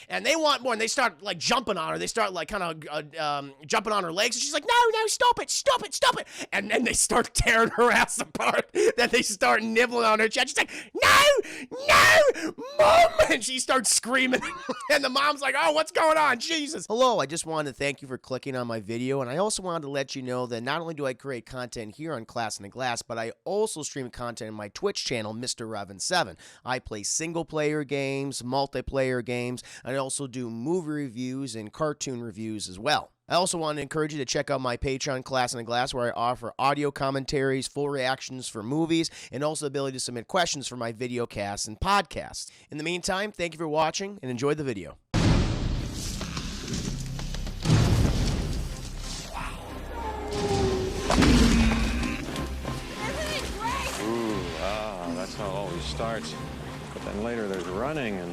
And they want more, and they start like jumping on her. They start like kind of jumping on her legs, and she's like, "No, no, stop it, stop it, stop it!" And then they start tearing her ass apart. Then they start nibbling on her chest. She's like, "No, no, mom!" And she starts screaming, and the mom's like, "Oh, what's going on, Jesus?" Hello, I just wanted to thank you for clicking on my video, and I also wanted to let you know that not only do I create content here on Class in the Glass, but I also stream content in my Twitch channel, Mr. Revan7. I play single-player games, multiplayer games, and I also do movie reviews and cartoon reviews as well. I also want to encourage you to check out my Patreon, Class in the Glass, where I offer audio commentaries, full reactions for movies, and also the ability to submit questions for my video casts and podcasts. In the meantime, thank you for watching and enjoy the video. That's how it always starts. But then later there's running and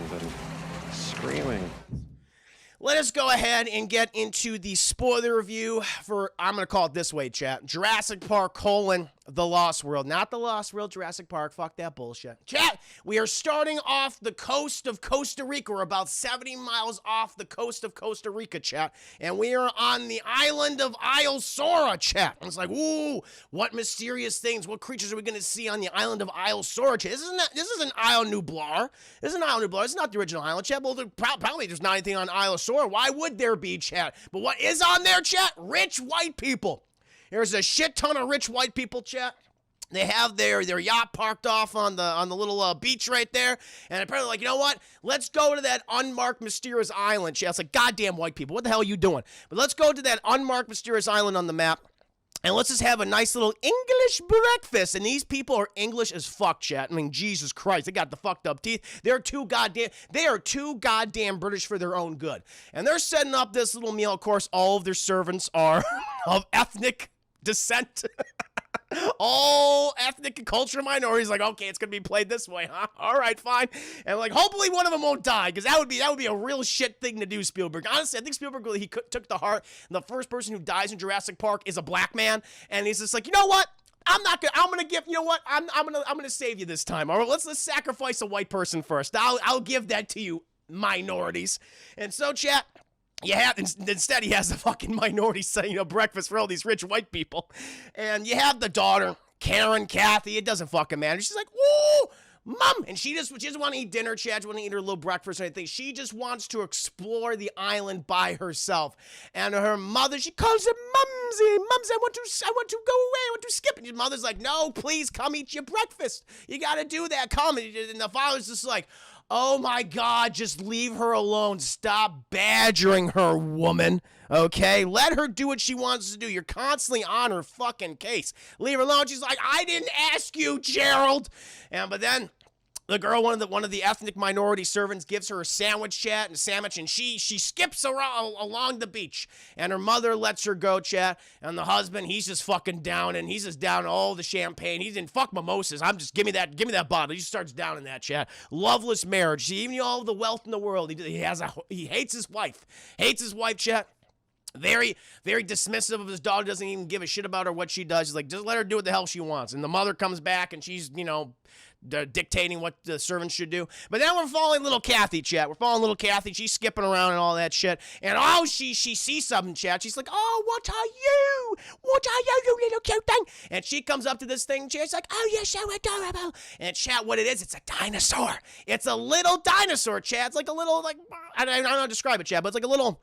screaming. Let us go ahead and get into the spoiler review for, I'm going to call it this way, chat, Jurassic Park, The Lost World. Not The Lost World, Jurassic Park. Fuck that bullshit. Chat, we are starting off the coast of Costa Rica. We're about 70 miles off the coast of Costa Rica, chat. And we are on the island of Isle Sora, chat. And it's like, ooh, what mysterious things, what creatures are we going to see on the island of Isle Sora, chat? This isn't Isle Nublar. This isn't Isle Nublar. This is not the original island, chat. Well, probably there's not anything on Isle Sora. Why would there be, chat? But what is on there, chat? Rich white people. There's a shit ton of rich white people, chat. They have their yacht parked off on the little beach right there. And apparently, like, you know what? Let's go to that unmarked mysterious island, chat. It's like, goddamn white people. What the hell are you doing? But let's go to that unmarked mysterious island on the map. And let's just have a nice little English breakfast. And these people are English as fuck, chat. I mean, Jesus Christ, they got the fucked up teeth. They are too goddamn British for their own good. And they're setting up this little meal. Of course, all of their servants are of ethnic descent. All ethnic and cultural minorities. Like, okay, it's gonna be played this way, huh? All right, fine. And like, hopefully one of them won't die, because that would be a real shit thing to do, Spielberg. Honestly, I think Spielberg really took to heart. And the first person who dies in Jurassic Park is a black man, and he's just like, you know what? I'm gonna save you this time. All right, let's sacrifice a white person first. I'll give that to you, minorities. And so, chat. Instead, he has a fucking minority setting up breakfast for all these rich white people. And you have the daughter, Karen, Kathy, it doesn't fucking matter. She's like, woo, mom. And she doesn't want to eat dinner, she doesn't want to eat her little breakfast or anything. She just wants to explore the island by herself. And her mother, she calls her Mumsy. Mumsy, I want to go away, I want to skip. And your mother's like, no, please come eat your breakfast. You got to do that, come. And the father's just like, oh my God, just leave her alone. Stop badgering her, woman. Okay? Let her do what she wants to do. You're constantly on her fucking case. Leave her alone. She's like, I didn't ask you, Gerald. But then the girl, one of the ethnic minority servants, gives her a sandwich, chat, and she skips around along the beach. And her mother lets her go, chat. And the husband, he's just fucking down, and he's just down all the champagne. He's in fuck mimosas. Give me that bottle. He just starts down in that, chat. Loveless marriage. Even all the wealth in the world, he hates his wife. Hates his wife, chat. Very, very dismissive of his daughter, doesn't even give a shit about her, what she does. He's like, just let her do what the hell she wants. And the mother comes back, and she's, dictating what the servants should do. But then we're following little Kathy, chat. We're following little Kathy. She's skipping around and all that shit. And she sees something, chat. She's like, oh, what are you? What are you, you little cute thing? And she comes up to this thing, chat. She's like, oh, you're so adorable. And chat, what it is, it's a dinosaur. It's a little dinosaur, chat. It's like a little, I don't know how to describe it, chat, but it's like a little...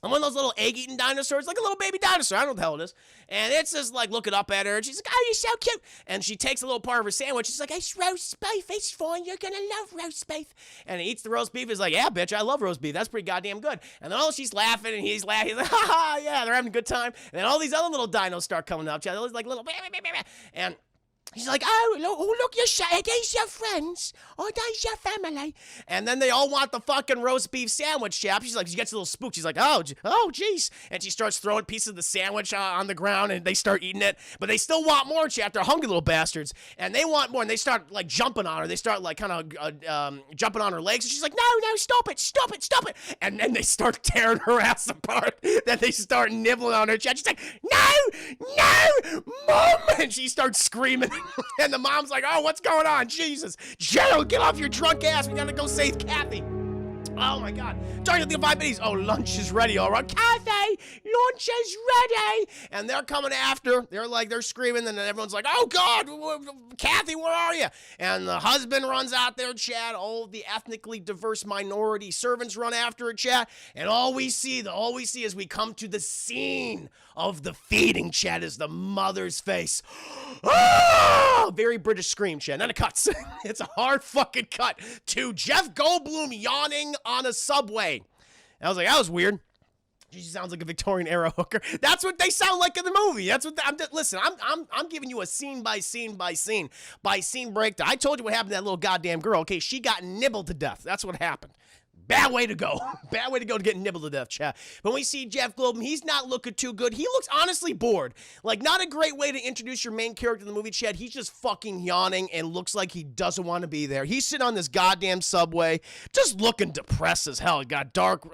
I'm one of those little egg-eating dinosaurs, like a little baby dinosaur. I don't know what the hell it is. And it's just like looking up at her, and she's like, oh, you're so cute. And she takes a little part of her sandwich. She's like, it's roast beef. It's fine. You're going to love roast beef. And he eats the roast beef. He's like, yeah, bitch, I love roast beef. That's pretty goddamn good. And then she's laughing, and he's laughing. He's like, ha ha, yeah, they're having a good time. And then all these other little dinos start coming up. All these like little, and he's like, oh, look, are these your friends? Are these your family? And then they all want the fucking roast beef sandwich, chap. She's like, she gets a little spooked. She's like, oh, jeez. And she starts throwing pieces of the sandwich on the ground, and they start eating it. But they still want more, chap. They're hungry little bastards. And they want more, and they start, like, jumping on her. They start, like, kind of jumping on her legs. And she's like, no, stop it, stop it, stop it. And then they start tearing her ass apart. Then they start nibbling on her chest. She's like, no, mom. And she starts screaming. And the mom's like, oh, what's going on? Jesus. Gerald, get off your drunk ass. We gotta go save Kathy. Oh my God. Starting to the 5 minutes. Oh, lunch is ready. All right. Kathy, lunch is ready. And they're coming after. They're screaming. And then everyone's like, oh God, Kathy, where are you? And the husband runs out there, Chad. All the ethnically diverse minority servants run after it, Chad. And all we see as we come to the scene of the feeding, Chad, is the mother's face. Ah! Very British scream, Chad. Then it cuts. It's a hard fucking cut to Jeff Goldblum yawning on a subway. And I was like, that was weird. She sounds like a Victorian era hooker. That's what they sound like in the movie. That's what listen. I'm giving you a scene by scene breakdown. I told you what happened to that little goddamn girl. Okay, she got nibbled to death. That's what happened. Bad way to go. Bad way to go to get nibbled to death, chat. When we see Jeff Goldblum, he's not looking too good. He looks honestly bored. Like, not a great way to introduce your main character in the movie, Chad. He's just fucking yawning and looks like he doesn't want to be there. He's sitting on this goddamn subway, just looking depressed as hell. He got dark,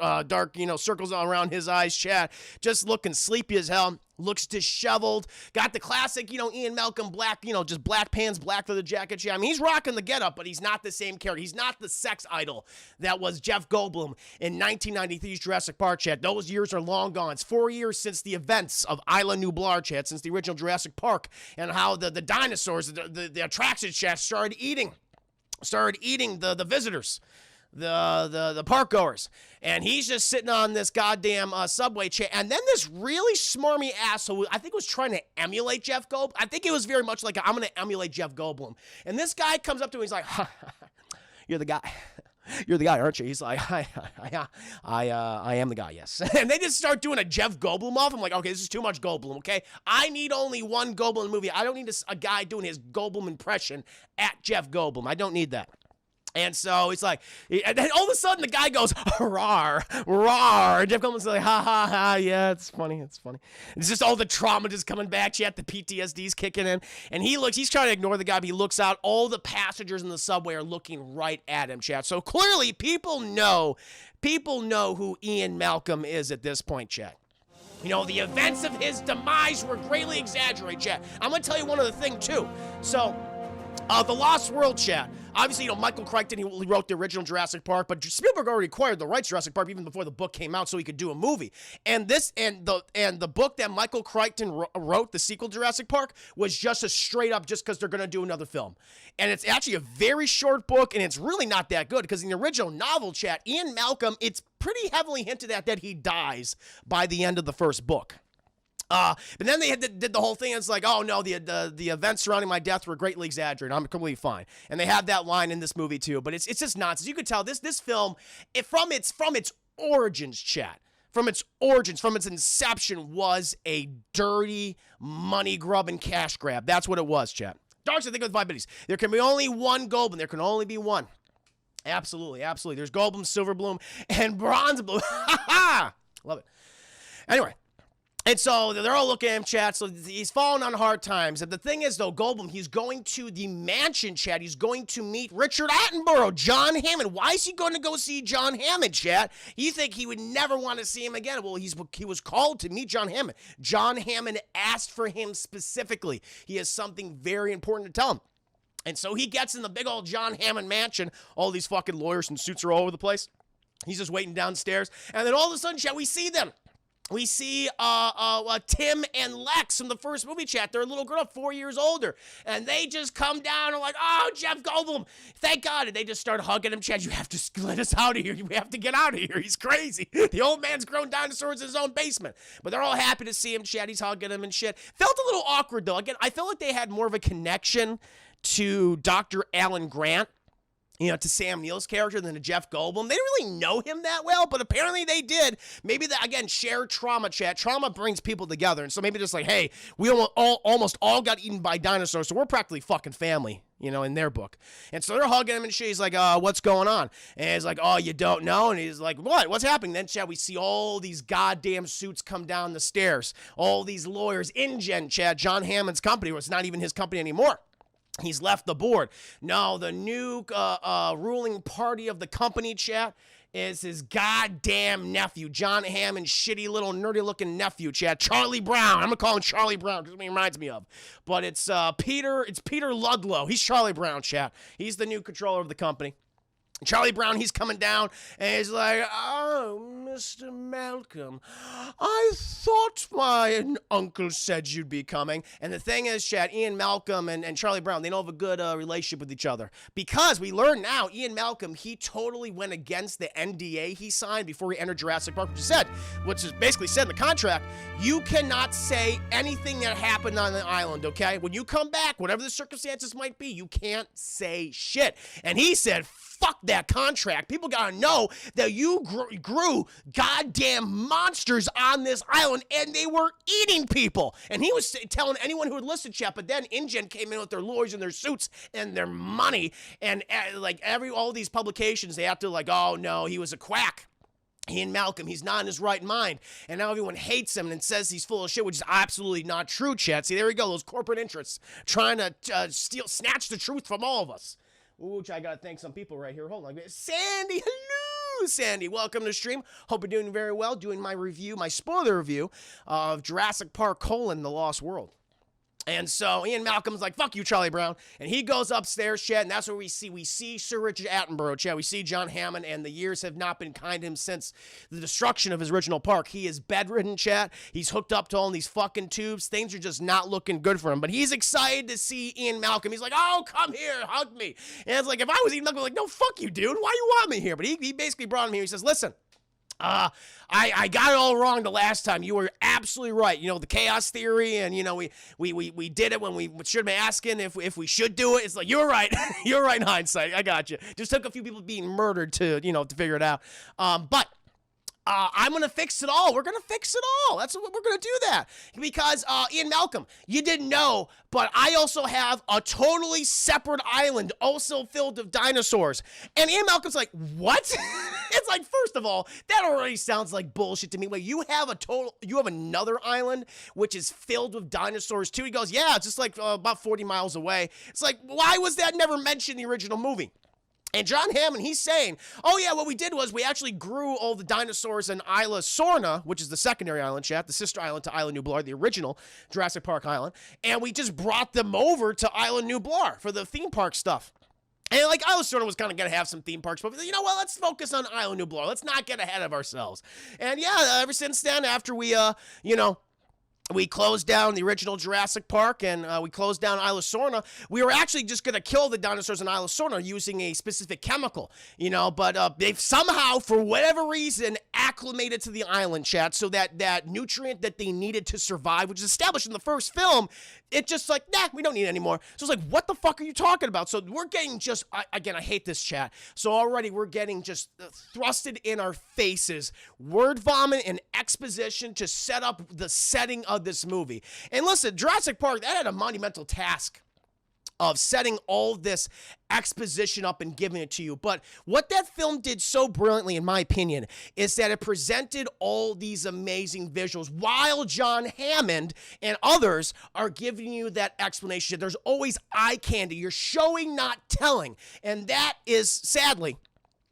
circles around his eyes, Chad. Just looking sleepy as hell. Looks disheveled. Got the classic, Ian Malcolm black, just black pants, black leather jacket. I mean, he's rocking the getup, but he's not the same character. He's not the sex idol that was Jeff Goldblum in 1993's Jurassic Park, chat. Those years are long gone. It's 4 years since the events of Isla Nublar, chat, since the original Jurassic Park, and how the dinosaurs, the attractions, chat, started eating the visitors. The park goers, and he's just sitting on this goddamn subway chair, and then this really smarmy asshole, I think was trying to emulate Jeff Goldblum. I think it was very much like, I'm gonna emulate Jeff Goldblum, and this guy comes up to him, he's like, you're the guy, aren't you? He's like, I am the guy, yes. And they just start doing a Jeff Goldblum off. I'm like, okay, this is too much Goldblum, okay? I need only one Goldblum in the movie. I don't need a guy doing his Goldblum impression at Jeff Goldblum. I don't need that. And so it's like, and then all of a sudden the guy goes, rawr, rawr. Jeff Goldblum's like, ha, ha, ha, yeah, it's funny. It's just all the trauma just coming back. Yet the PTSD's kicking in. And he's trying to ignore the guy, but he looks out. All the passengers in the subway are looking right at him, chat. So clearly people know who Ian Malcolm is at this point, chat. The events of his demise were greatly exaggerated, chat. I'm going to tell you one other thing, too. So, The Lost World, chat. Obviously, Michael Crichton, he wrote the original Jurassic Park, but Spielberg already acquired the rights to Jurassic Park even before the book came out so he could do a movie. And the book that Michael Crichton wrote, the sequel to Jurassic Park, was just a straight up just because they're going to do another film. And it's actually a very short book, and it's really not that good because in the original novel, chat, Ian Malcolm, it's pretty heavily hinted at that he dies by the end of the first book. But then they did the whole thing. And it's like, oh no, the events surrounding my death were greatly exaggerated. I'm completely fine. And they have that line in this movie too. But it's just nonsense. You could tell this film, from its origins, chat, from its inception, was a dirty money grub and cash grab. That's what it was, chat. Darks, I think with 5 minutes. There can be only one Goldblum. There can only be one. Absolutely. There's Goldblum, Silverbloom, and Bronze Bloom. Love it. Anyway. And so they're all looking at him, chat. So he's falling on hard times. And the thing is, though, Goldblum, he's going to the mansion, chat. He's going to meet Richard Attenborough, John Hammond. Why is he going to go see John Hammond, chat? You think he would never want to see him again? Well, he was called to meet John Hammond. John Hammond asked for him specifically. He has something very important to tell him. And so he gets in the big old John Hammond mansion. All these fucking lawyers and suits are all over the place. He's just waiting downstairs. And then all of a sudden, chat, we see them. We see Tim and Lex from the first movie, chat. They're a little girl, 4 years older. And they just come down and like, oh, Jeff Goldblum, thank God. And they just start hugging him, chat. You have to let us out of here. We have to get out of here. He's crazy. The old man's grown dinosaurs in his own basement. But they're all happy to see him, chat. He's hugging him and shit. Felt a little awkward, though. Again, I felt like they had more of a connection to Dr. Alan Grant, to Sam Neill's character than to Jeff Goldblum. They didn't really know him that well, but apparently they did. Maybe that, again, shared trauma, chat. Trauma brings people together. And so maybe just like, hey, we almost all got eaten by dinosaurs, so we're practically fucking family, in their book. And so they're hugging him and shit. He's like, what's going on? And he's like, oh, you don't know? And he's like, what? What's happening? Then, chat, we see all these goddamn suits come down the stairs. All these lawyers, InGen, chat, John Hammond's company, it's not even his company anymore. He's left the board. No, the new ruling party of the company, chat, is his goddamn nephew, John Hammond's shitty little nerdy-looking nephew, chat, Charlie Brown. I'm gonna call him Charlie Brown because he reminds me of. But it's Peter Ludlow. He's Charlie Brown, chat. He's the new controller of the company. Charlie Brown, he's coming down, and he's like, oh, Mr. Malcolm, I thought my uncle said you'd be coming. And the thing is, Chad, Ian Malcolm and Charlie Brown, they don't have a good relationship with each other. Because we learn now, Ian Malcolm, he totally went against the NDA he signed before he entered Jurassic Park, which is basically said in the contract, you cannot say anything that happened on the island, okay? When you come back, whatever the circumstances might be, you can't say shit. And he said, fuck that contract. People gotta know that you grew goddamn monsters on this island and they were eating people. And he was telling anyone who would listen, chat, but then InGen came in with their lawyers and their suits and their money. And like all these publications, they have to like, oh no, he was a quack. Ian Malcolm, he's not in his right mind. And now everyone hates him and says he's full of shit, which is absolutely not true, chat. See, there we go, those corporate interests trying to snatch the truth from all of us. Ooh, I gotta thank some people right here. Hold on. Sandy, hello, Sandy. Welcome to the stream. Hope you're doing very well. Doing my review, my spoiler review of Jurassic Park: The Lost World. And so Ian Malcolm's like, fuck you, Charlie Brown. And he goes upstairs, Chad, and that's where we see Sir Richard Attenborough, Chad. We see John Hammond, and the years have not been kind to him since the destruction of his original park. He is bedridden, Chad. He's hooked up to all these fucking tubes. Things are just not looking good for him. But he's excited to see Ian Malcolm. He's like, oh, come here, hug me. And it's like, if I was Ian Malcolm, I'd be like, no, fuck you, dude. Why you want me here? But he basically brought him here. He says, listen, I got it all wrong the last time. You were absolutely right. You know, the chaos theory, and you know, we did it when we should have been asking if we should do it. It's like, you're right. You're right in hindsight. I got you. Just took a few people being murdered to figure it out. But I'm going to fix it all. We're going to fix it all. That's what we're going to do that. Because, Ian Malcolm, you didn't know, but I also have a totally separate island also filled with dinosaurs. And Ian Malcolm's like, what? It's like, first of all, that already sounds like bullshit to me. Wait, you have another island which is filled with dinosaurs too? He goes, yeah, it's just like about 40 miles away. It's like, why was that never mentioned in the original movie? And John Hammond, he's saying, oh yeah, what we did was we actually grew all the dinosaurs in Isla Sorna, which is the secondary island, chat, the sister island to Isla Nublar, the original Jurassic Park island, and we just brought them over to Isla Nublar for the theme park stuff. And like Isla Sorna was kind of going to have some theme parks, but you know what, let's focus on Isla Nublar. Let's not get ahead of ourselves. And yeah, ever since then, after we closed down the original Jurassic Park and we closed down Isla Sorna, we were actually just going to kill the dinosaurs in Isla Sorna using a specific chemical, but they've somehow, for whatever reason, acclimated to the island, chat, so that nutrient that they needed to survive, which is established in the first film, it's just like, nah, we don't need it anymore. So it's like, what the fuck are you talking about? So we're getting just, again, I hate this, chat. So already we're getting just thrusted in our faces, word vomit and exposition to set up the setting of this movie. And listen, Jurassic Park, that had a monumental task of setting all this exposition up and giving it to you. But what that film did so brilliantly, in my opinion, is that it presented all these amazing visuals while John Hammond and others are giving you that explanation. There's always eye candy. You're showing, not telling. And that is, sadly,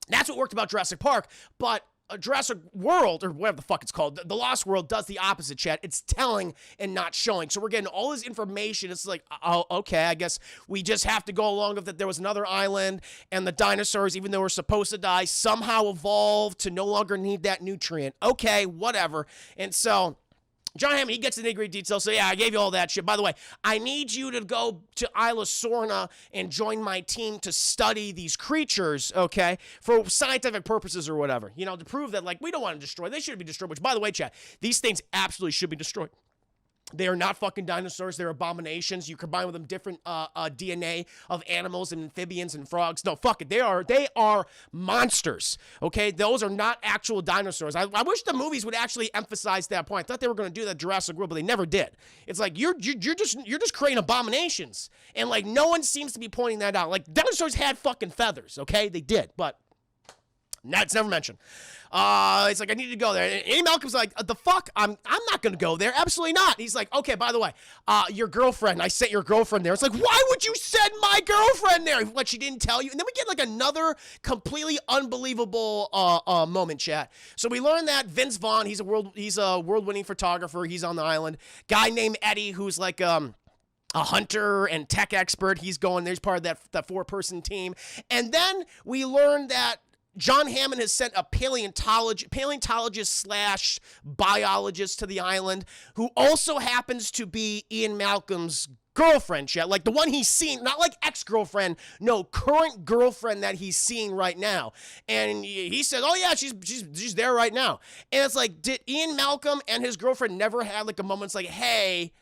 that's what worked about Jurassic Park. But Jurassic World, or whatever the fuck it's called, The Lost World, does the opposite, chat. It's telling and not showing. So we're getting all this information. It's like, oh, okay, I guess we just have to go along with that there was another island, and the dinosaurs, even though we're supposed to die, somehow evolved to no longer need that nutrient. Okay, whatever. And so John Hammond, he gets the nitty-gritty details. So, yeah, I gave you all that shit. By the way, I need you to go to Isla Sorna and join my team to study these creatures, okay, for scientific purposes or whatever, to prove that, like, we don't want to destroy. They shouldn't be destroyed, which, by the way, chat, these things absolutely should be destroyed. They are not fucking dinosaurs. They're abominations. You combine with them different DNA of animals and amphibians and frogs. No, fuck it. They are monsters. Okay, those are not actual dinosaurs. I wish the movies would actually emphasize that point. I thought they were going to do that Jurassic World, but they never did. It's like you're just creating abominations, and like no one seems to be pointing that out. Like dinosaurs had fucking feathers. Okay, they did, but that's never mentioned. It's like, I need to go there. And Ian Malcolm's like, the fuck? I'm not going to go there. Absolutely not. He's like, okay, by the way, your girlfriend, I sent your girlfriend there. It's like, why would you send my girlfriend there? What, she didn't tell you? And then we get like another completely unbelievable moment, chat. So we learn that Vince Vaughn, he's a world-winning photographer. He's on the island. Guy named Eddie, who's like, a hunter and tech expert. He's going there's part of that 4-person team. And then we learn that John Hammond has sent a paleontologist slash biologist to the island, who also happens to be Ian Malcolm's girlfriend, Chet. Like the one he's seeing, not like ex-girlfriend, no, current girlfriend that he's seeing right now. And he says, oh yeah, she's there right now. And it's like, did Ian Malcolm and his girlfriend never have like a moment's like, hey,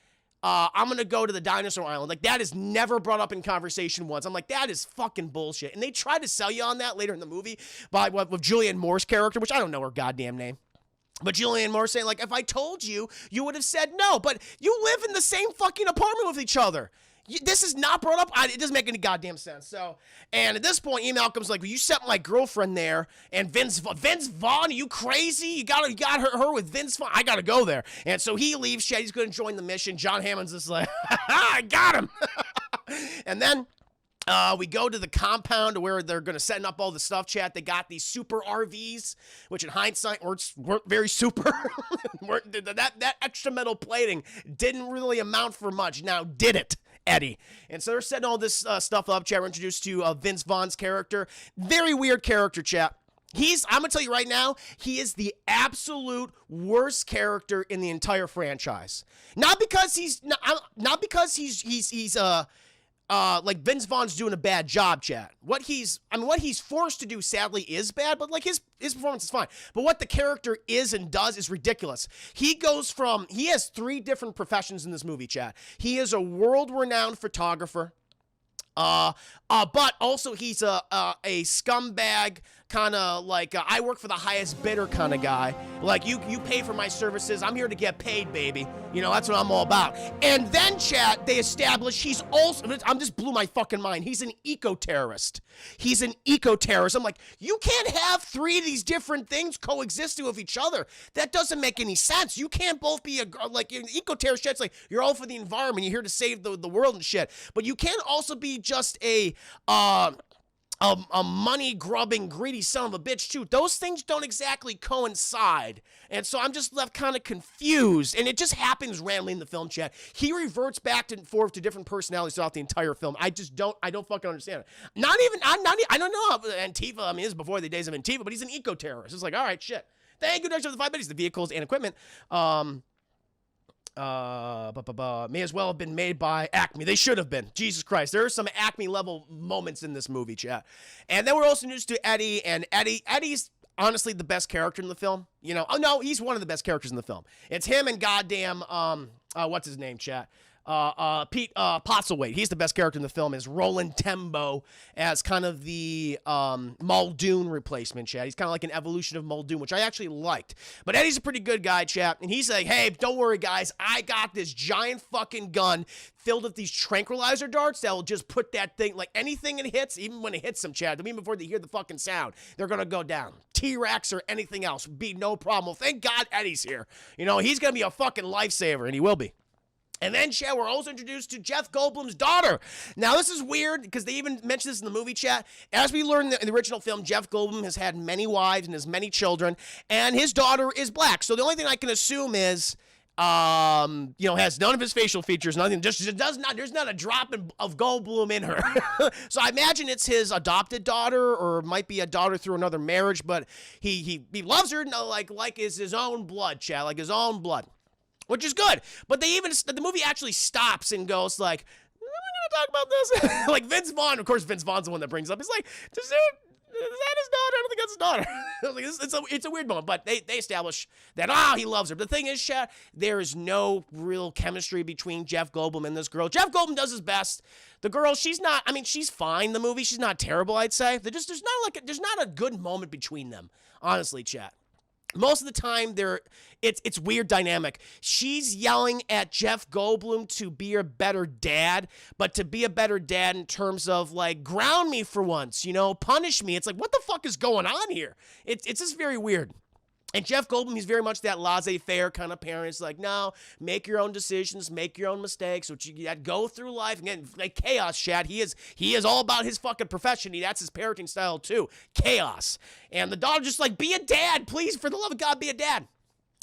I'm going to go to the dinosaur island? Like, that is never brought up in conversation once. I'm like, that is fucking bullshit. And they try to sell you on that later in the movie with Julianne Moore's character, which I don't know her goddamn name. But Julianne Moore saying, like, if I told you, you would have said no. But you live in the same fucking apartment with each other. This is not brought up. It doesn't make any goddamn sense. So, and at this point, Ian Malcolm's like, well, you sent my girlfriend there, and Vince Vaughn, are you crazy? You got her with Vince Vaughn. I gotta go there. And so he leaves. He's gonna join the mission. John Hammond's just like, I got him. And then we go to the compound where they're going to set up all the stuff, chat. They got these super RVs, which in hindsight weren't very super. that extra metal plating didn't really amount for much. Now, did it, Eddie? And so they're setting all this stuff up, chat. We're introduced to Vince Vaughn's character. Very weird character, chat. I'm going to tell you right now, he is the absolute worst character in the entire franchise. Not because he's like Vince Vaughn's doing a bad job, chat. What he's forced to do, sadly, is bad, but like his performance is fine. But what the character is and does is ridiculous. He has 3 different professions in this movie, chat. He is a world-renowned photographer. But also he's a scumbag, kind of like I work for the highest bidder kind of guy. Like you pay for my services. I'm here to get paid, baby. You know, that's what I'm all about. And then, chat, they establish he's also, just blew my fucking mind. He's an eco-terrorist. I'm like, you can't have 3 of these different things coexisting with each other. That doesn't make any sense. You can't both be an eco-terrorist. It's like, you're all for the environment. You're here to save the world and shit. But you can't also be just a money-grubbing, greedy son of a bitch, too. Those things don't exactly coincide. And so I'm just left kind of confused. And it just happens randomly in the film, chat. He reverts back and forth to different personalities throughout the entire film. I don't fucking understand it. I don't know Antifa, I mean, this is before the days of Antifa, but he's an eco-terrorist. It's like, all right, shit. Thank you, Director of the 5 Minutes, the vehicles and equipment. May as well have been made by Acme. They should have been. Jesus Christ. There are some Acme level moments in this movie, chat. And then we're also introduced to Eddie, and Eddie's honestly the best character in the film. You know, oh no, he's one of the best characters in the film. It's him and goddamn, what's his name, chat? Pete Postlethwaite. He's the best character in the film. Is Roland Tembo as kind of the Muldoon replacement, chat. He's kind of like an evolution of Muldoon, which I actually liked. But Eddie's a pretty good guy, chat. And he's like, hey, don't worry, guys. I got this giant fucking gun filled with these tranquilizer darts that will just put that thing, like anything it hits, even when it hits them, chat, even before they hear the fucking sound, they're going to go down. T-Rex or anything else would be no problem. Well, thank God Eddie's here. You know, he's going to be a fucking lifesaver, and he will be. And then, chat, we're also introduced to Jeff Goldblum's daughter. Now, this is weird because they even mentioned this in the movie, chat. As we learned in the original film, Jeff Goldblum has had many wives and has many children, and his daughter is black. So the only thing I can assume is, has none of his facial features, nothing. Just does not. There's not a drop of Goldblum in her. So I imagine it's his adopted daughter, or might be a daughter through another marriage. But he loves her, like is his own blood, chat, like his own blood. Which is good, but the movie actually stops and goes like, "Am I gonna talk about this?" Like Vince Vaughn, of course, Vince Vaughn's the one that brings up. He's like, "Is that his daughter? I don't think that's his daughter." Like, it's a weird moment, but they establish that he loves her. But the thing is, chat, there is no real chemistry between Jeff Goldblum and this girl. Jeff Goldblum does his best. The girl, she's not. I mean, she's fine. The movie, she's not terrible. I'd say there's not a good moment between them. Honestly, chat. Most of the time, it's weird dynamic. She's yelling at Jeff Goldblum to be a better dad, but to be a better dad in terms of, like, ground me for once, you know, punish me. It's like, what the fuck is going on here? It's just very weird. And Jeff Goldblum, he's very much that laissez-faire kind of parent. It's like, no, make your own decisions, make your own mistakes, which you go through life. Again, like chaos, chat. He is all about his fucking profession. That's his parenting style too. Chaos. And the daughter just like, be a dad, please, for the love of God, be a dad.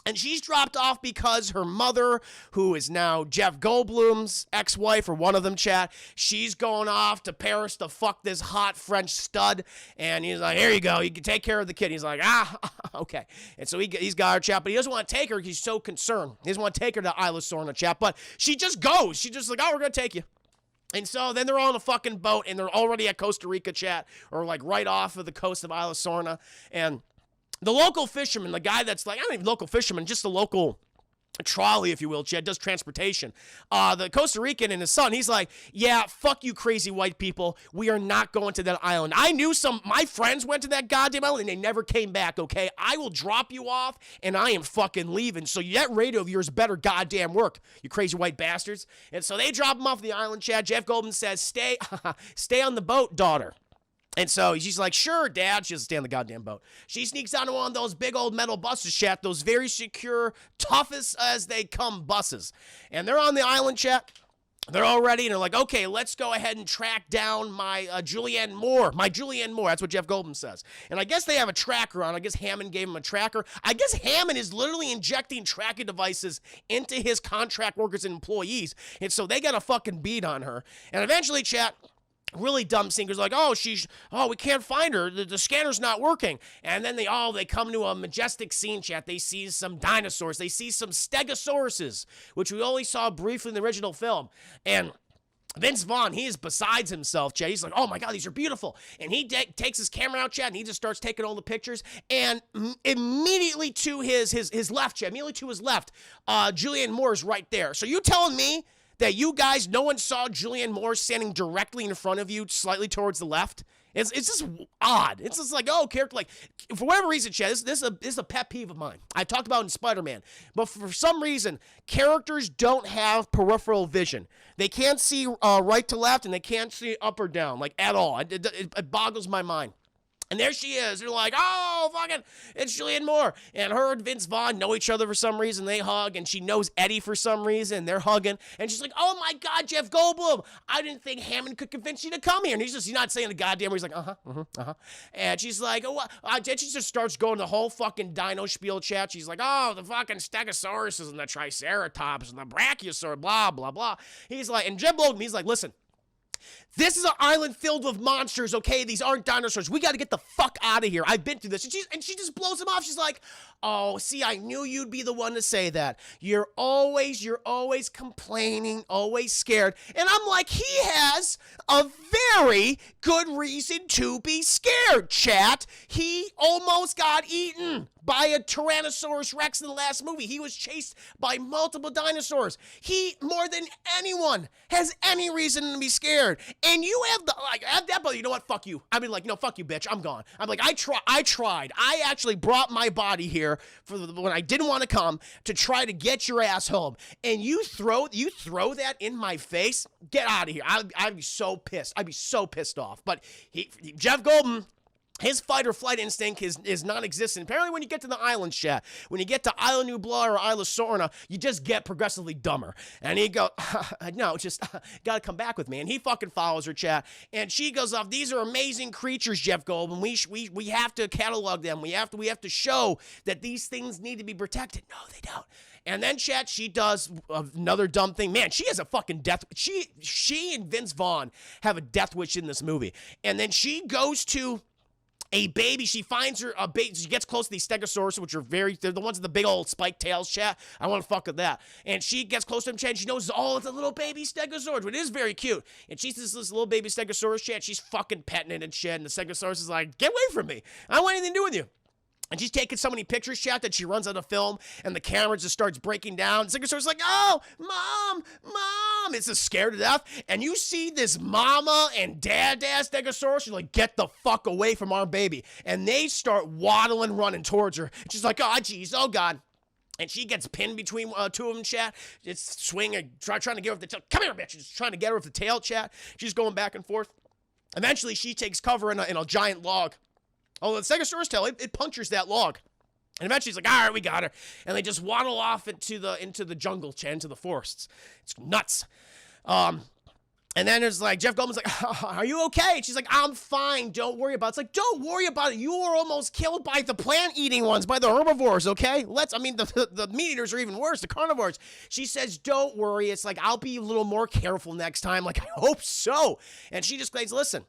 And she's dropped off because her mother, who is now Jeff Goldblum's ex-wife, or one of them, chat, she's going off to Paris to fuck this hot French stud. And he's like, here you go. You can take care of the kid. He's like, okay. And so he's got her, chat, but he doesn't want to take her because he's so concerned. He doesn't want to take her to Isla Sorna, chat, but she just goes. She's just like, oh, we're going to take you. And so then they're on a fucking boat, and they're already at Costa Rica, chat, or like right off of the coast of Isla Sorna. And the local fisherman, the guy that's like, I don't even local fisherman, just the local trolley, if you will, Chad, does transportation. The Costa Rican and his son, he's like, yeah, fuck you crazy white people. We are not going to that island. I knew my friends went to that goddamn island and they never came back, okay? I will drop you off and I am fucking leaving. So that radio of yours better goddamn work, you crazy white bastards. And so they drop him off the island, Chad. Jeff Goldblum says, stay on the boat, daughter. And so she's like, sure, Dad. She doesn't stay on the goddamn boat. She sneaks onto one of those big old metal buses, chat, those very secure, toughest as they come buses. And they're on the island, chat. They're all ready, and they're like, okay, let's go ahead and track down my Julianne Moore. That's what Jeff Goldblum says. And I guess they have a tracker on. I guess Hammond gave him a tracker. I guess Hammond is literally injecting tracking devices into his contract workers and employees. And so they got a fucking beat on her. And eventually, chat, really dumb singers like, we can't find her. The scanner's not working. And then they come to a majestic scene, chat. They see some dinosaurs. They see some stegosauruses, which we only saw briefly in the original film. And Vince Vaughn, he is besides himself, chat. He's like, oh my God, these are beautiful. And he takes his camera out, chat, and he just starts taking all the pictures. And immediately to his left, chat, Julianne Moore is right there. So you telling me that you guys, no one saw Julianne Moore standing directly in front of you, slightly towards the left? It's just odd. It's just like, character, like, for whatever reason, Chad, this is a pet peeve of mine. I talked about it in Spider-Man, but for some reason, characters don't have peripheral vision. They can't see right to left, and they can't see up or down, like, at all. It boggles my mind. And there she is. They're like, it's Julianne Moore. And her and Vince Vaughn know each other for some reason. They hug, and she knows Eddie for some reason. They're hugging. And she's like, oh my God, Jeff Goldblum. I didn't think Hammond could convince you to come here. And he's not saying a goddamn word. He's like, And she's like, and she just starts going the whole fucking dino spiel, chat. She's like, the fucking Stegosaurus and the Triceratops and the Brachiosaur, blah, blah, blah. He's like, and Jeff Goldblum, he's like, listen, this is an island filled with monsters, okay? These aren't dinosaurs. We got to get the fuck out of here. I've been through this. And she just blows him off. She's like, oh, see, I knew you'd be the one to say that. You're always complaining, always scared. And I'm like, he has a very good reason to be scared, chat. He almost got eaten by a Tyrannosaurus Rex in the last movie. He was chased by multiple dinosaurs. He, more than anyone, has any reason to be scared. And you have at that point, you know what? Fuck you. I mean, like, no, fuck you, bitch. I'm gone. I'm like, I tried. I actually brought my body here for when I didn't want to come to try to get your ass home. And you throw that in my face? Get out of here. I'd be so pissed. I'd be so pissed off. But Jeff Goldblum, his fight or flight instinct is non-existent. Apparently, when you get to the island, chat, when you get to Isla Nublar or Isla Sorna, you just get progressively dumber. And he goes, no, just gotta come back with me. And he fucking follows her, chat. And she goes off, these are amazing creatures, Jeff Goldblum. We have to catalog them. We have to show that these things need to be protected. No, they don't. And then, chat, she does another dumb thing. Man, she has a fucking death. She and Vince Vaughn have a death wish in this movie. And then she goes to a baby. She finds her a baby. She gets close to these stegosaurus, which are they're the ones with the big old spiked tails, chat. I want to fuck with that. And she gets close to him, chat, and she knows, it's a little baby stegosaurus, but it is very cute. And she's this little baby stegosaurus, chat. She's fucking petting it and shit. And the stegosaurus is like, get away from me. I don't want anything to do with you. And she's taking so many pictures, chat, that she runs out of film, and the camera just starts breaking down. Stegosaurus like, oh, mom. It's just scared to death. And you see this mama and dad Stegosaurus. You're like, get the fuck away from our baby. And they start waddling, running towards her. And she's like, oh, jeez, oh, God. And she gets pinned between two of them, chat. It's swinging, trying to get her with the tail. Come here, bitch. She's trying to get her with the tail, chat. She's going back and forth. Eventually, she takes cover in a giant log. Oh, the Stegosaurus tail, it punctures that log. And eventually he's like, all right, we got her. And they just waddle off into the jungle, into the forests. It's nuts. And then it's like, Jeff Goldblum's like, oh, are you okay? And she's like, I'm fine. Don't worry about it. It's like, don't worry about it. You were almost killed by the plant-eating ones, by the herbivores, okay? The meat-eaters are even worse, the carnivores. She says, don't worry. It's like, I'll be a little more careful next time. Like, I hope so. And she just claims, listen,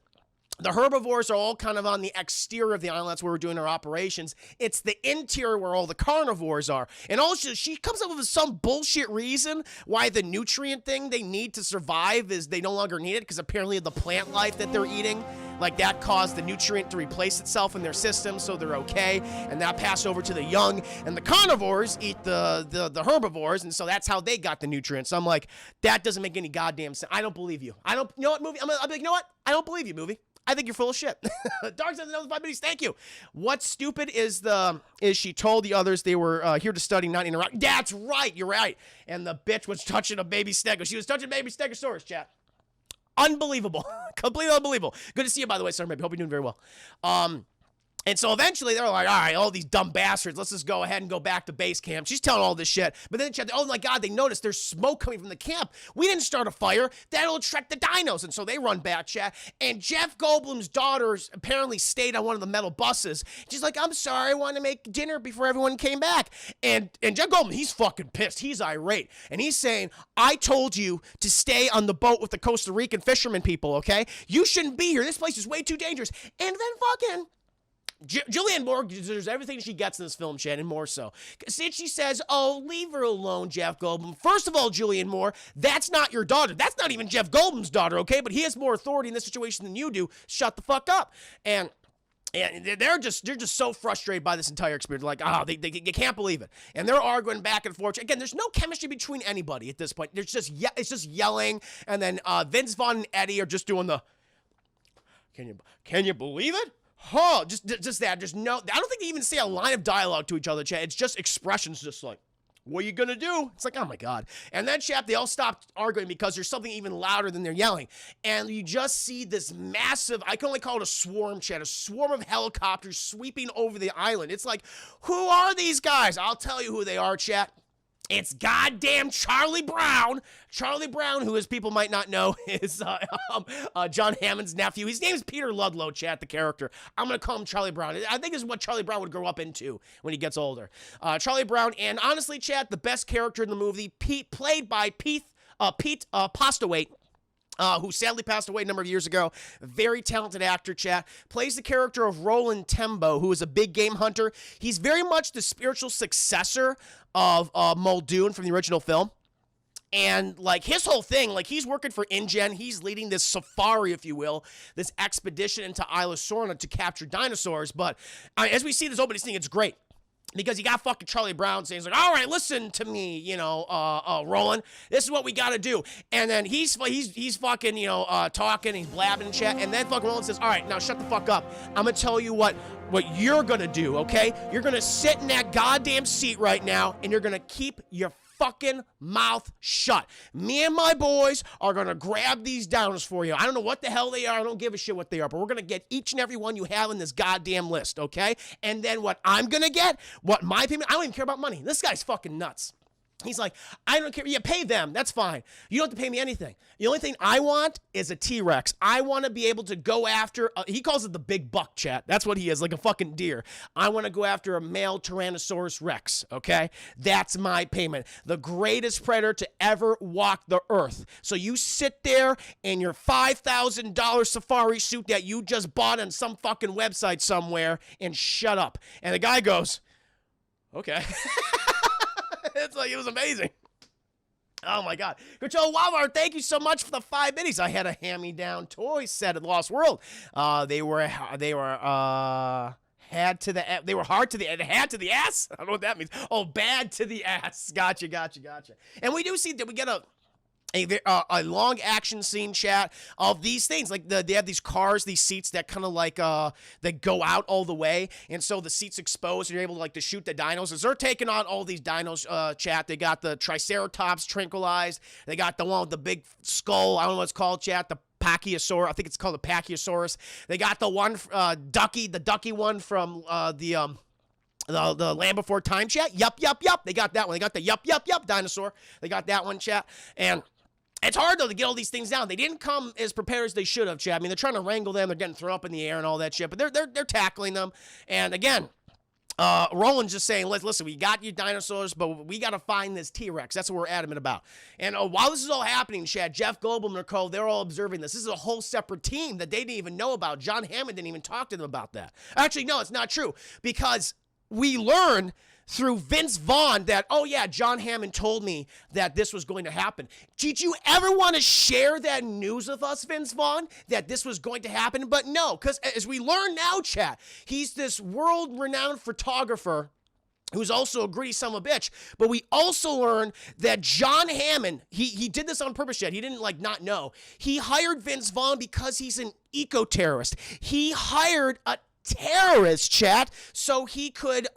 the herbivores are all kind of on the exterior of the island. That's where we're doing our operations. It's the interior where all the carnivores are. And also, she comes up with some bullshit reason why the nutrient thing they need to survive is they no longer need it, because apparently the plant life that they're eating, like that caused the nutrient to replace itself in their system, so they're okay. And that passed over to the young. And the carnivores eat the herbivores, and so that's how they got the nutrients. So I'm like, that doesn't make any goddamn sense. I don't believe you. You know what, movie? I'll be like, you know what? I don't believe you, movie. I think you're full of shit. Dark Side another 5 minutes. Thank you. What's stupid is she told the others they were here to study, not interact. That's right. You're right. And the bitch was touching a baby stego. She was touching baby stegosaurus, chat. Unbelievable. Completely unbelievable. Good to see you, by the way, sir. Baby. Hope you're doing very well. And so eventually they're like, all right, all these dumb bastards, let's just go ahead and go back to base camp. She's telling all this shit. But then, oh my God, they noticed there's smoke coming from the camp. We didn't start a fire. That'll attract the dinos. And so they run back, chat. And Jeff Goldblum's daughters apparently stayed on one of the metal buses. She's like, I'm sorry, I wanted to make dinner before everyone came back. And Jeff Goldblum, he's fucking pissed. He's irate. And he's saying, I told you to stay on the boat with the Costa Rican fishermen people, okay? You shouldn't be here. This place is way too dangerous. And then fucking Julianne Moore deserves everything she gets in this film, Shannon, more so. Since she says, oh, leave her alone, Jeff Goldblum. First of all, Julianne Moore, that's not your daughter. That's not even Jeff Goldblum's daughter, okay? But he has more authority in this situation than you do. Shut the fuck up. And they're just so frustrated by this entire experience. Like, they can't believe it. And they're arguing back and forth. Again, there's no chemistry between anybody at this point. It's just yelling. And then Vince Vaughn and Eddie are just doing the, can you believe it? Huh, just that. Just no, I don't think they even say a line of dialogue to each other, chat. It's just expressions, just like, what are you gonna do? It's like, oh my God. And then, chat, they all stopped arguing because there's something even louder than they're yelling. And you just see this massive, I can only call it a swarm, chat, a swarm of helicopters sweeping over the island. It's like, who are these guys? I'll tell you who they are, chat. It's goddamn Charlie Brown. Charlie Brown, who, as people might not know, is John Hammond's nephew. His name is Peter Ludlow, chat, the character. I'm going to call him Charlie Brown. I think this is what Charlie Brown would grow up into when he gets older. Charlie Brown, and honestly, chat, the best character in the movie, played by Pete Postlewaite, who sadly passed away a number of years ago. Very talented actor, chat. Plays the character of Roland Tembo, who is a big game hunter. He's very much the spiritual successor of Muldoon from the original film. And, like, his whole thing, like, he's working for InGen. He's leading this safari, if you will, this expedition into Isla Sorna to capture dinosaurs. But as we see this opening scene, it's great. Because you got fucking Charlie Brown saying, he's like, all right, listen to me, Roland. This is what we got to do. And then he's fucking, talking, he's blabbing and chat. And then fucking Roland says, all right, now shut the fuck up. I'm going to tell you what you're going to do, okay? You're going to sit in that goddamn seat right now, and you're going to keep your fucking mouth shut. Me and my boys are gonna grab these dinos for you. I don't know what the hell they are. I don't give a shit what they are, but we're gonna get each and every one you have in this goddamn list, okay? And then what I'm gonna get, what my payment, I don't even care about money. This guy's fucking nuts. He's like, I don't care. Yeah, pay them. That's fine. You don't have to pay me anything. The only thing I want is a T-Rex. I want to be able to go after, he calls it the big buck, chat. That's what he is, like a fucking deer. I want to go after a male Tyrannosaurus Rex, okay? That's my payment. The greatest predator to ever walk the earth. So you sit there in your $5,000 safari suit that you just bought on some fucking website somewhere and shut up. And the guy goes, okay. It's like, it was amazing. Oh my God. Control Walmart, thank you so much for the 5 minutes. I had a hand-me-down toy set at Lost World. They were hard to the ass. I don't know what that means. Oh, bad to the ass. Gotcha. And we do see that we get a long action scene, chat, of these things. Like they have these cars, these seats that kind of like that go out all the way, and so the seats exposed, and you're able to shoot the dinos. As they're taking on all these dinos, chat, they got the Triceratops tranquilized. They got the one with the big skull. I don't know what it's called, chat. The Pachyosaurus. I think it's called the Pachyosaurus. They got the one ducky one from the Land Before Time, chat. Yup. They got that one. They got the yup dinosaur. They got that one, chat. And It's hard, though, to get all these things down. They didn't come as prepared as they should have, Chad. I mean, they're trying to wrangle them. They're getting thrown up in the air and all that shit. But they're tackling them. And, again, Roland's just saying, listen, we got you dinosaurs, but we got to find this T-Rex. That's what we're adamant about. And while this is all happening, Chad, Jeff Goldblum and Nicole, they're all observing this. This is a whole separate team that they didn't even know about. John Hammond didn't even talk to them about that. Actually, no, it's not true. Because we learn through Vince Vaughn that, oh yeah, John Hammond told me that this was going to happen. Did you ever want to share that news with us, Vince Vaughn, that this was going to happen? But no, because as we learn now, chat, he's this world-renowned photographer who's also a gritty son of a bitch. But we also learn that John Hammond, he did this on purpose, yet. He didn't, not know. He hired Vince Vaughn because he's an eco-terrorist. He hired a terrorist, chat, so he could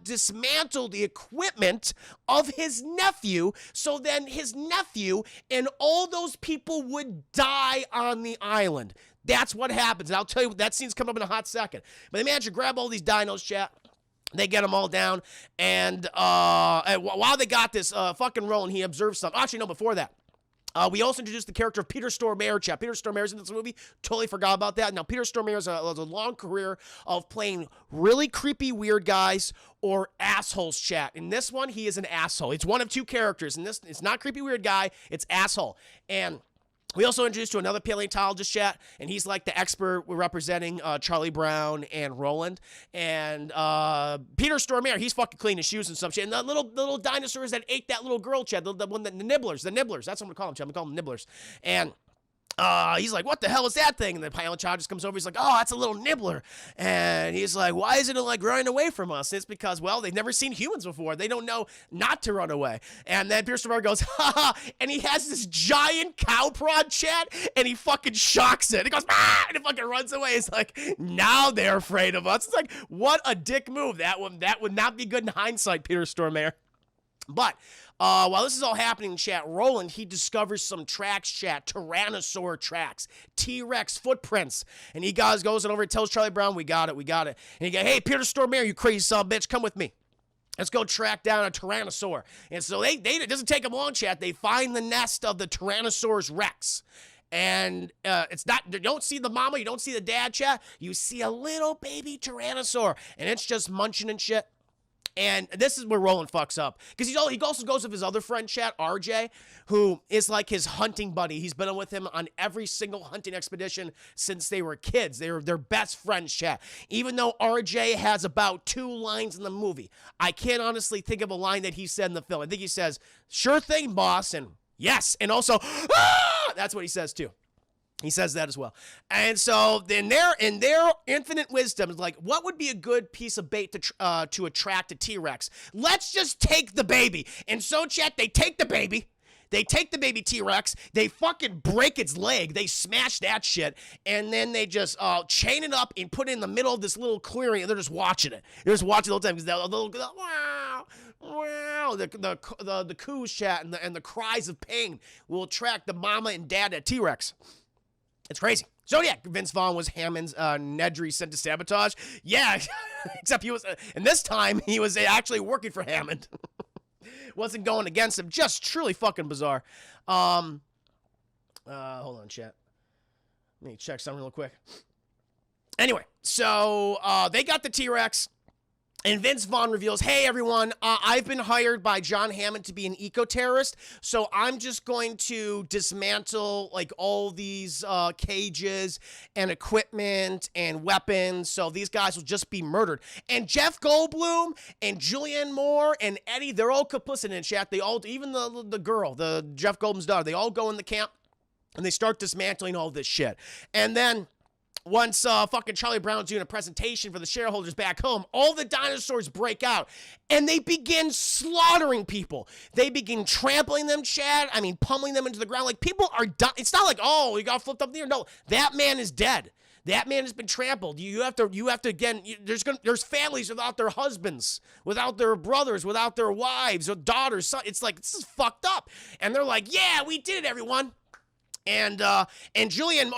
dismantle the equipment of his nephew, so then his nephew and all those people would die on the island. That's what happens. And I'll tell you, that scene's coming up in a hot second. But they managed to grab all these dinos, chat. They get them all down, and while they got this, fucking Roland, he observes something. Actually, no, before that. We also introduced the character of Peter Stormare, chat. Peter Stormare's in this movie. Totally forgot about that. Now, Peter Stormare has a long career of playing really creepy, weird guys or assholes, chat. In this one, he is an asshole. It's one of two characters. In this, it's not creepy, weird guy. It's asshole. And we also introduced to another paleontologist, chat, and he's like the expert representing Charlie Brown and Roland. And Peter Stormare, he's fucking cleaning his shoes and some shit. And the little dinosaurs that ate that little girl, chat, the nibblers, that's what I'm gonna call them, chat. I'm gonna call them nibblers. And he's like, what the hell is that thing? And the paleontologist comes over. He's like, oh, that's a little nibbler. And he's like, why isn't it running away from us? And it's because, well, they've never seen humans before. They don't know not to run away. And then Pierce Stormare goes, ha ha. And he has this giant cow prod, chat, and he fucking shocks it. He goes, ah, and it fucking runs away. It's like, now they're afraid of us. It's like, what a dick move. That would not be good in hindsight, Peter Stormare. But while this is all happening, chat, Roland, he discovers some tracks, chat, Tyrannosaur tracks, T-Rex footprints. And he goes over and tells Charlie Brown, we got it. And he goes, hey, Peter Stormare, you crazy son of a bitch, come with me. Let's go track down a Tyrannosaur. And so it doesn't take them long, chat. They find the nest of the Tyrannosaurus Rex. And it's not, you don't see the mama, you don't see the dad, chat. You see a little baby Tyrannosaur. And it's just munching and shit. And this is where Roland fucks up. Because he also goes with his other friend, chat, RJ, who is like his hunting buddy. He's been with him on every single hunting expedition since they were kids. They're best friends, chat. Even though RJ has about 2 lines in the movie. I can't honestly think of a line that he said in the film. I think he says, sure thing, boss, and yes. And also, ah! That's what he says, too. He says that as well. And so then in their infinite wisdom, like, what would be a good piece of bait to attract a T-Rex? Let's just take the baby. And so, chat, they take the baby. They take the baby T-Rex. They fucking break its leg. They smash that shit. And then they just chain it up and put it in the middle of this little clearing. And they're just watching it. They're just watching the whole time. Because the little, wow, the coos, chat, and the cries of pain will attract the mama and dad at T-Rex. It's crazy. So yeah, Vince Vaughn was Hammond's Nedry sent to sabotage. Yeah, except he was, and this time he was actually working for Hammond. Wasn't going against him. Just truly fucking bizarre. Hold on, chat. Let me check something real quick. Anyway, so they got the T-Rex. And Vince Vaughn reveals, hey, everyone, I've been hired by John Hammond to be an eco-terrorist, so I'm just going to dismantle, all these cages and equipment and weapons, so these guys will just be murdered. And Jeff Goldblum and Julianne Moore and Eddie, they're all complicit in chat. They all, even the girl, the Jeff Goldblum's daughter, they all go in the camp, and they start dismantling all this shit. And then once fucking Charlie Brown's doing a presentation for the shareholders back home, all the dinosaurs break out, and they begin slaughtering people. They begin trampling them, Chad. I mean, pummeling them into the ground. Like, people are dying. It's not like, oh, you got flipped up there. No, that man is dead. That man has been trampled. You have to again, there's families without their husbands, without their brothers, without their wives or daughters. It's like, this is fucked up. And they're like, yeah, we did it, everyone. And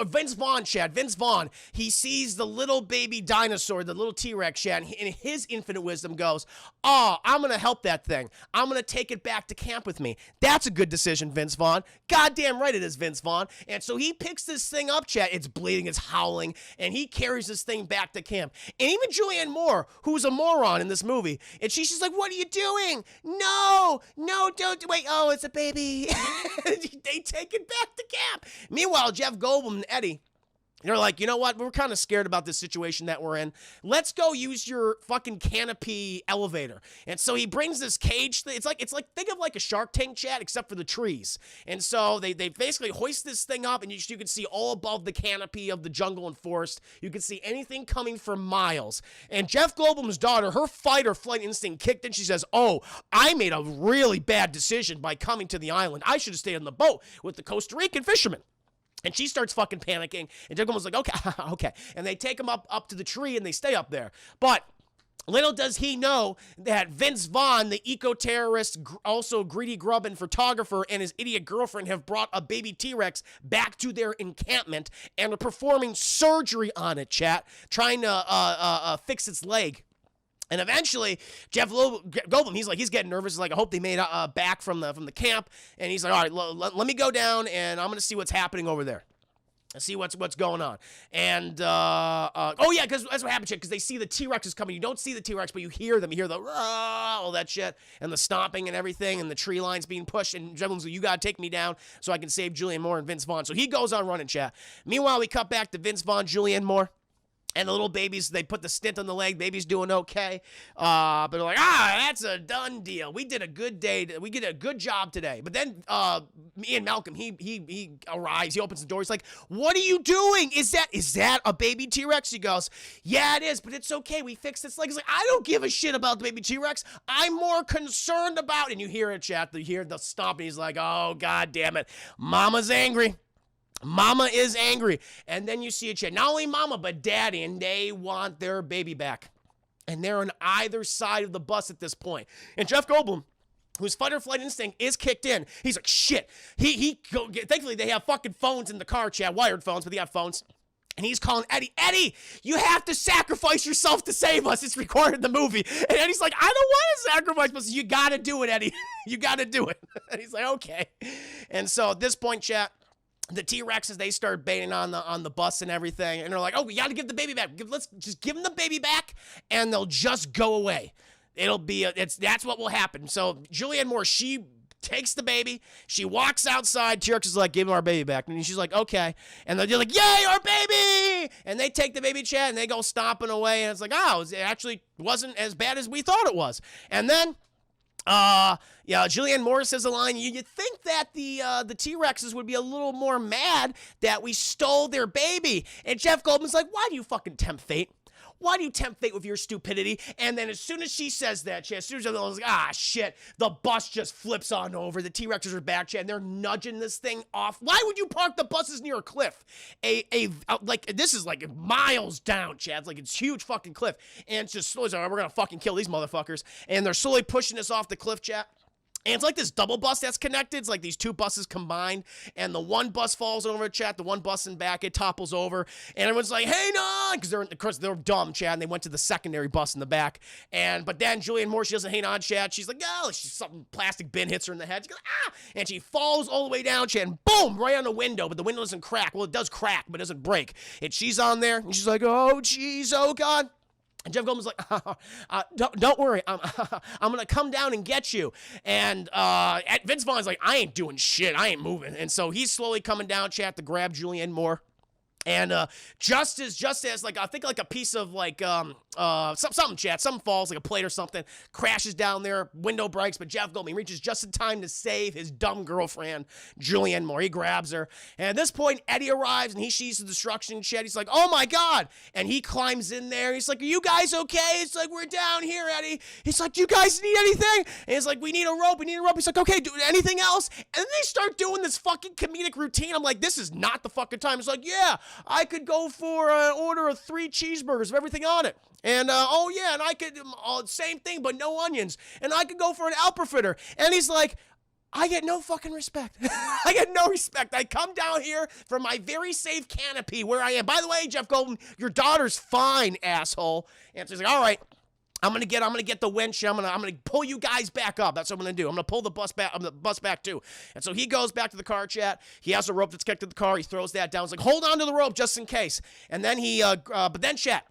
Vince Vaughn, Chad, Vince Vaughn, he sees the little baby dinosaur, the little T-Rex, Chad, and in his infinite wisdom goes, oh, I'm going to help that thing. I'm going to take it back to camp with me. That's a good decision, Vince Vaughn. Goddamn right it is, Vince Vaughn. And so he picks this thing up, Chad. It's bleeding, it's howling, and he carries this thing back to camp. And even Julianne Moore, who's a moron in this movie, and she's like, what are you doing? No, don't, wait, oh, it's a baby. They take it back to camp. Meanwhile, Jeff Goldblum and Eddie, they're like, you know what? We're kind of scared about this situation that we're in. Let's go use your fucking canopy elevator. And so he brings this cage thing. It's like think of like a Shark Tank, Chat, except for the trees. And so they basically hoist this thing up, and you can see all above the canopy of the jungle and forest. You can see anything coming for miles. And Jeff Goldblum's daughter, her fight or flight instinct kicked in. She says, oh, I made a really bad decision by coming to the island. I should have stayed on the boat with the Costa Rican fishermen. And she starts fucking panicking, and Jeff Goldblum's like, okay, okay. And they take him up to the tree, and they stay up there. But little does he know that Vince Vaughn, the eco-terrorist, also greedy grub and photographer, and his idiot girlfriend have brought a baby T-Rex back to their encampment and are performing surgery on it, Chat, trying to fix its leg. And eventually, Jeff Goldblum, he's getting nervous. He's like, I hope they made back from the camp. And he's like, all right, let me go down, and I'm going to see what's happening over there. See what's going on. And, oh yeah, because that's what happened, because they see the T-Rex coming. You don't see the T-Rex, but you hear them. You hear the, all that shit, and the stomping and everything, and the tree lines being pushed. And Jeff Goldblum's like, you got to take me down so I can save Julianne Moore and Vince Vaughn. So he goes on running, Chat. Meanwhile, we cut back to Vince Vaughn, Julianne Moore. And the little babies, they put the stint on the leg. Baby's doing okay. But they're like, that's a done deal. We did a good day. We did a good job today. But then Ian Malcolm, he arrives. He opens the door. He's like, what are you doing? Is that a baby T-Rex? He goes, yeah, it is, but it's okay. We fixed its leg. He's like, I don't give a shit about the baby T-Rex. I'm more concerned about, and you hear it, Chat. You hear the stomping. He's like, oh, God damn it. Mama's angry. Mama is angry. And then you see a Chat. Not only Mama, but Daddy, and they want their baby back. And they're on either side of the bus at this point. And Jeff Goldblum, whose fight or flight instinct is kicked in, he's like, shit. Thankfully, they have fucking phones in the car, Chat. Wired phones, but they have phones. And he's calling Eddie, Eddie, you have to sacrifice yourself to save us. It's recorded in the movie. And Eddie's like, I don't want to sacrifice myself. You got to do it, Eddie. You got to do it. And he's like, okay. And so at this point, Chat, the T-Rexes, they start baiting on the bus and everything. And they're like, oh, we got to give the baby back. Let's just give them the baby back, and they'll just go away. It'll be, that's what will happen. So Julianne Moore, she takes the baby. She walks outside. T-Rex is like, give him our baby back. And she's like, okay. And they're like, yay, our baby! And they take the baby, Chad, and they go stomping away. And it's like, oh, it actually wasn't as bad as we thought it was. And then yeah, Julianne Moore says a line. You'd think that the T-Rexes would be a little more mad that we stole their baby. And Jeff Goldblum's like, why do you fucking tempt fate? Why do you tempt fate with your stupidity? And then as soon as she says that, as soon as everyone's like, shit, the bus just flips on over. The T-Rexes are back, Chad, and they're nudging this thing off. Why would you park the buses near a cliff? Like, this is like miles down, Chad. It's like it's a huge fucking cliff. And it's just slowly, we're going to fucking kill these motherfuckers. And they're slowly pushing us off the cliff, Chad. And it's like this double bus that's connected. It's like these two buses combined. And the one bus falls over, Chat. The one bus in back, it topples over. And everyone's like, hey, no! Because they're dumb, Chad. And they went to the secondary bus in the back. But then Julianne Moore, she doesn't hang on, Chad. She's like, oh, some plastic bin hits her in the head. She goes, ah! And she falls all the way down, Chad. And boom, right on the window. But the window doesn't crack. Well, it does crack, but it doesn't break. And she's on there. And she's like, oh, jeez, oh, God. And Jeff Goldblum's like, don't worry, I'm going to come down and get you. And Vince Vaughn's like, I ain't doing shit. I ain't moving. And so he's slowly coming down, Chat, to grab Julianne Moore. And just as like I think like a piece of like something, Chat, something falls, like a plate or something, crashes down there, window breaks, but Jeff Goldblum reaches just in time to save his dumb girlfriend, Julianne Moore. He grabs her, and at this point, Eddie arrives and he sees the destruction, Chat. He's like, oh my God, and he climbs in there. He's like, are you guys okay? It's like, we're down here, Eddie. He's like, do you guys need anything? And he's like, we need a rope. He's like, okay, do anything else? And then they start doing this fucking comedic routine. I'm like, this is not the fucking time. It's like, yeah, I could go for an order of 3 cheeseburgers of everything on it. And, oh yeah, and I could, same thing, but no onions. And I could go for an Alperfitter. And he's like, I get no fucking respect. I get no respect. I come down here from my very safe canopy where I am. By the way, Jeff Goldblum, your daughter's fine, asshole. And she's like, all right, I'm gonna get the winch. I'm gonna pull you guys back up. That's what I'm gonna do. I'm gonna pull the bus back too. And so he goes back to the car, chat. He has a rope that's connected to the car. He throws that down. He's like, hold on to the rope just in case. And then but then chat.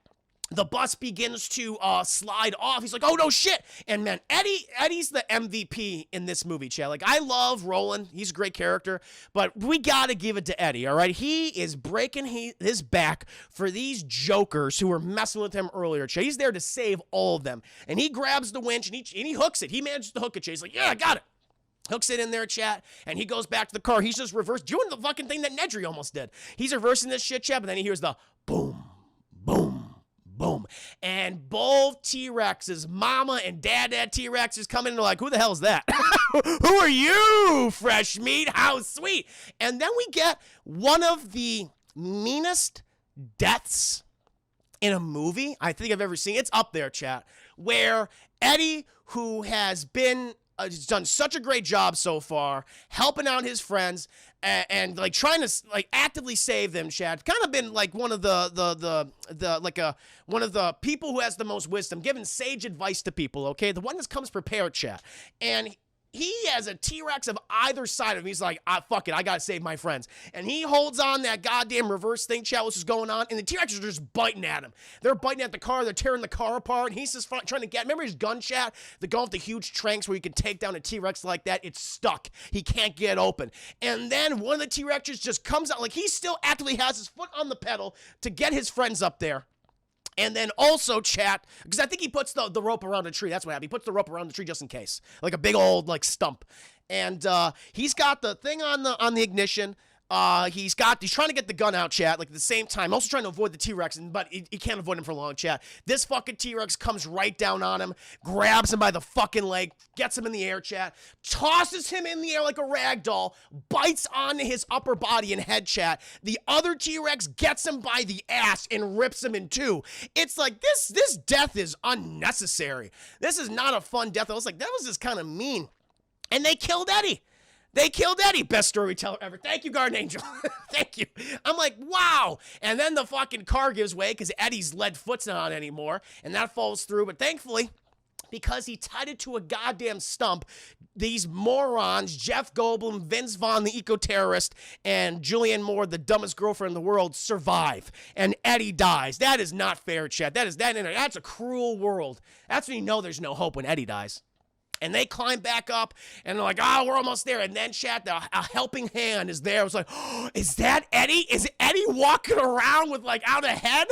The bus begins to slide off. He's like, oh, no shit. And, man, Eddie's the MVP in this movie, Chad. Like, I love Roland. He's a great character. But we got to give it to Eddie, all right? He is breaking his back for these jokers who were messing with him earlier, Chad. He's there to save all of them. And he grabs the winch, and he hooks it. He manages to hook it, Chad. He's like, yeah, I got it. Hooks it in there, chat, and he goes back to the car. He's just doing the fucking thing that Nedry almost did. He's reversing this shit, chat, but then he hears the boom, boom. Boom. And both T-Rexes, Mama and Dad T-Rexes come in and they're like, who the hell is that? Who are you, fresh meat? How sweet. And then we get one of the meanest deaths in a movie I think I've ever seen. It's up there, chat, where Eddie, who has been he's done such a great job so far, helping out his friends and like trying to like actively save them. Chad kind of been like one of one of the people who has the most wisdom, giving sage advice to people. Okay, the one that comes prepared, Chad, and he has a T-Rex of either side of him. He's like, fuck it, I gotta save my friends. And he holds on that goddamn reverse thing, chat, which is going on, and the T-Rexes are just biting at him. They're biting at the car, they're tearing the car apart, and he's just trying to remember his gun, chat? The gun with the huge tranks where you can take down a T-Rex like that? It's stuck. He can't get open. And then one of the T-Rexes just comes out, like he still actively has his foot on the pedal to get his friends up there. And then also, chat, because I think he puts the rope around a tree. That's what happened. He puts the rope around the tree just in case. Like a big old, like, stump. And he's got the thing on the ignition. He's trying to get the gun out, chat, like at the same time. Also trying to avoid the T-Rex, but he can't avoid him for long, chat. This fucking T-Rex comes right down on him, grabs him by the fucking leg, gets him in the air, chat, tosses him in the air like a rag doll, bites onto his upper body and head, chat. The other T-Rex gets him by the ass and rips him in two. It's like, this death is unnecessary. This is not a fun death. I was like, that was just kind of mean. And they killed Eddie. They killed Eddie, best storyteller ever. Thank you, Garden Angel. Thank you. I'm like, wow. And then the fucking car gives way because Eddie's lead foot's not on anymore, and that falls through. But thankfully, because he tied it to a goddamn stump, these morons, Jeff Goldblum, Vince Vaughn, the eco-terrorist, and Julianne Moore, the dumbest girlfriend in the world, survive. And Eddie dies. That is not fair, chat. That's a cruel world. That's when you know there's no hope, when Eddie dies. And they climb back up, and they're like, oh, we're almost there. And then, chat, a helping hand is there. I was like, oh, is that Eddie? Is Eddie walking around with, like, out a head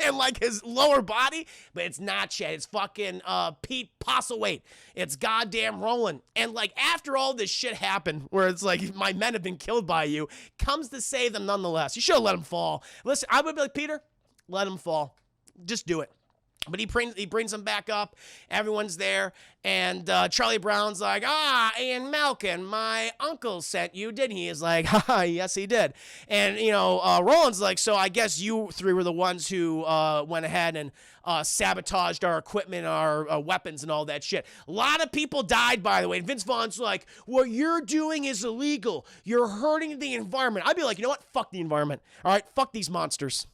and, like, his lower body? But it's not, chat. It's fucking Pete Postlethwaite. It's goddamn Roland. And, like, after all this shit happened, where it's like, my men have been killed by you, comes to save them nonetheless. You should have let him fall. Listen, I would be like, Peter, let him fall. Just do it. But he brings them back up. Everyone's there. And Charlie Brown's like, Ian Malkin, my uncle sent you, didn't he? He's like, haha, yes, he did. And, Roland's like, so I guess you three were the ones who went ahead and sabotaged our equipment, our weapons, and all that shit. A lot of people died, by the way. And Vince Vaughn's like, what you're doing is illegal. You're hurting the environment. I'd be like, you know what? Fuck the environment. All right? Fuck these monsters.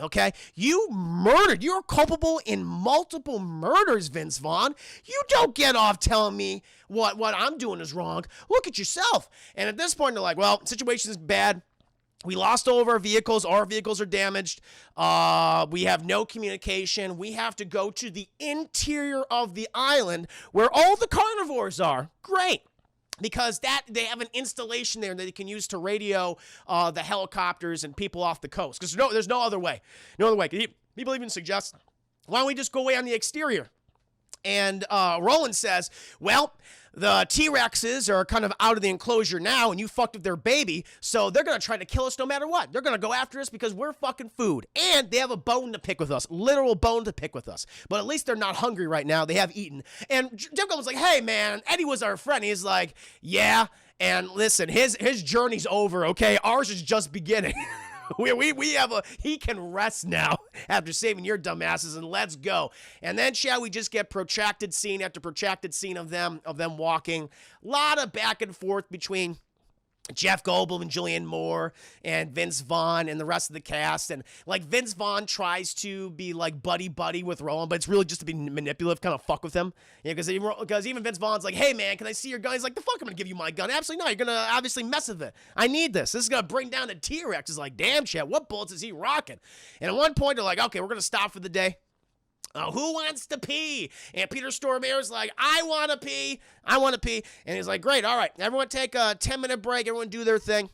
Okay, you're culpable in multiple murders, Vince Vaughn. You don't get off telling me what I'm doing is wrong. Look at yourself. And at this point, they're like, well, situation is bad. We lost all of our vehicles. Our vehicles are damaged. We have no communication. We have to go to the interior of the island where all the carnivores are. Great. Because they have an installation there that they can use to radio the helicopters and people off the coast. Because there's no other way. No other way. People even suggest, why don't we just go away on the exterior? And Roland says, well, the T-Rexes are kind of out of the enclosure now, and you fucked with their baby, so they're going to try to kill us no matter what. They're going to go after us because we're fucking food. And they have a bone to pick with us, literal bone to pick with us. But at least they're not hungry right now. They have eaten. And Jeff Goldblum's like, hey, man, Eddie was our friend. He's like, yeah, and listen, his journey's over, okay? Ours is just beginning. we have he can rest now after saving your dumbasses, and let's go. And then, shall we just get protracted scene after protracted scene of them walking. A lot of back and forth between Jeff Goldblum and Julianne Moore and Vince Vaughn and the rest of the cast. And like Vince Vaughn tries to be like buddy with Roland, but it's really just to be manipulative, kind of fuck with him. Yeah, because even Vince Vaughn's like, hey man, can I see your gun? He's like, the fuck, I'm gonna give you my gun. Absolutely not. You're gonna obviously mess with it. I need this. This is gonna bring down the T-Rex. He's like, damn, Chet, what bullets is he rocking? And at one point they're like, okay, we're gonna stop for the day. Who wants to pee? And Peter Stormare's like, I want to pee. And he's like, great, all right. Everyone take a 10-minute break. Everyone do their thing.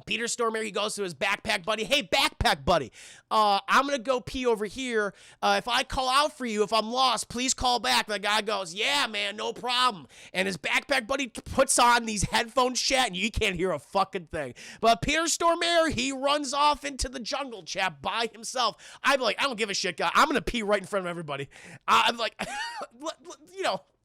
Peter Stormare, he goes to his backpack buddy. Hey, backpack buddy, I'm going to go pee over here. If I call out for you, if I'm lost, please call back. The guy goes, yeah, man, no problem. And his backpack buddy puts on these headphones, chat, and you can't hear a fucking thing. But Peter Stormare, he runs off into the jungle, chat, by himself. I'm like, I don't give a shit, guy. I'm going to pee right in front of everybody. I'm like,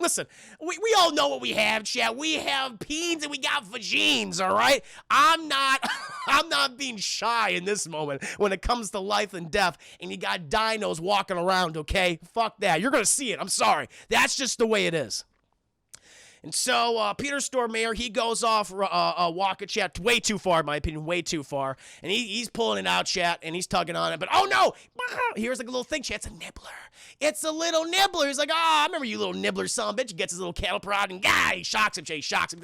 listen, we all know what we have, chat. We have peens and we got vagines, all right? I'm not being shy in this moment when it comes to life and death, and you got dinos walking around, okay? Fuck that. You're going to see it. I'm sorry. That's just the way it is. And so Peter Stormare, he goes off walking, chat, way too far, in my opinion, way too far. And he's pulling it out, chat, and he's tugging on it. But oh no! Here's like a little thing, chat. It's a nibbler. It's a little nibbler. He's like, I remember you little nibbler, son of a bitch. He gets his little cattle prod, and he shocks him, chat. He shocks him.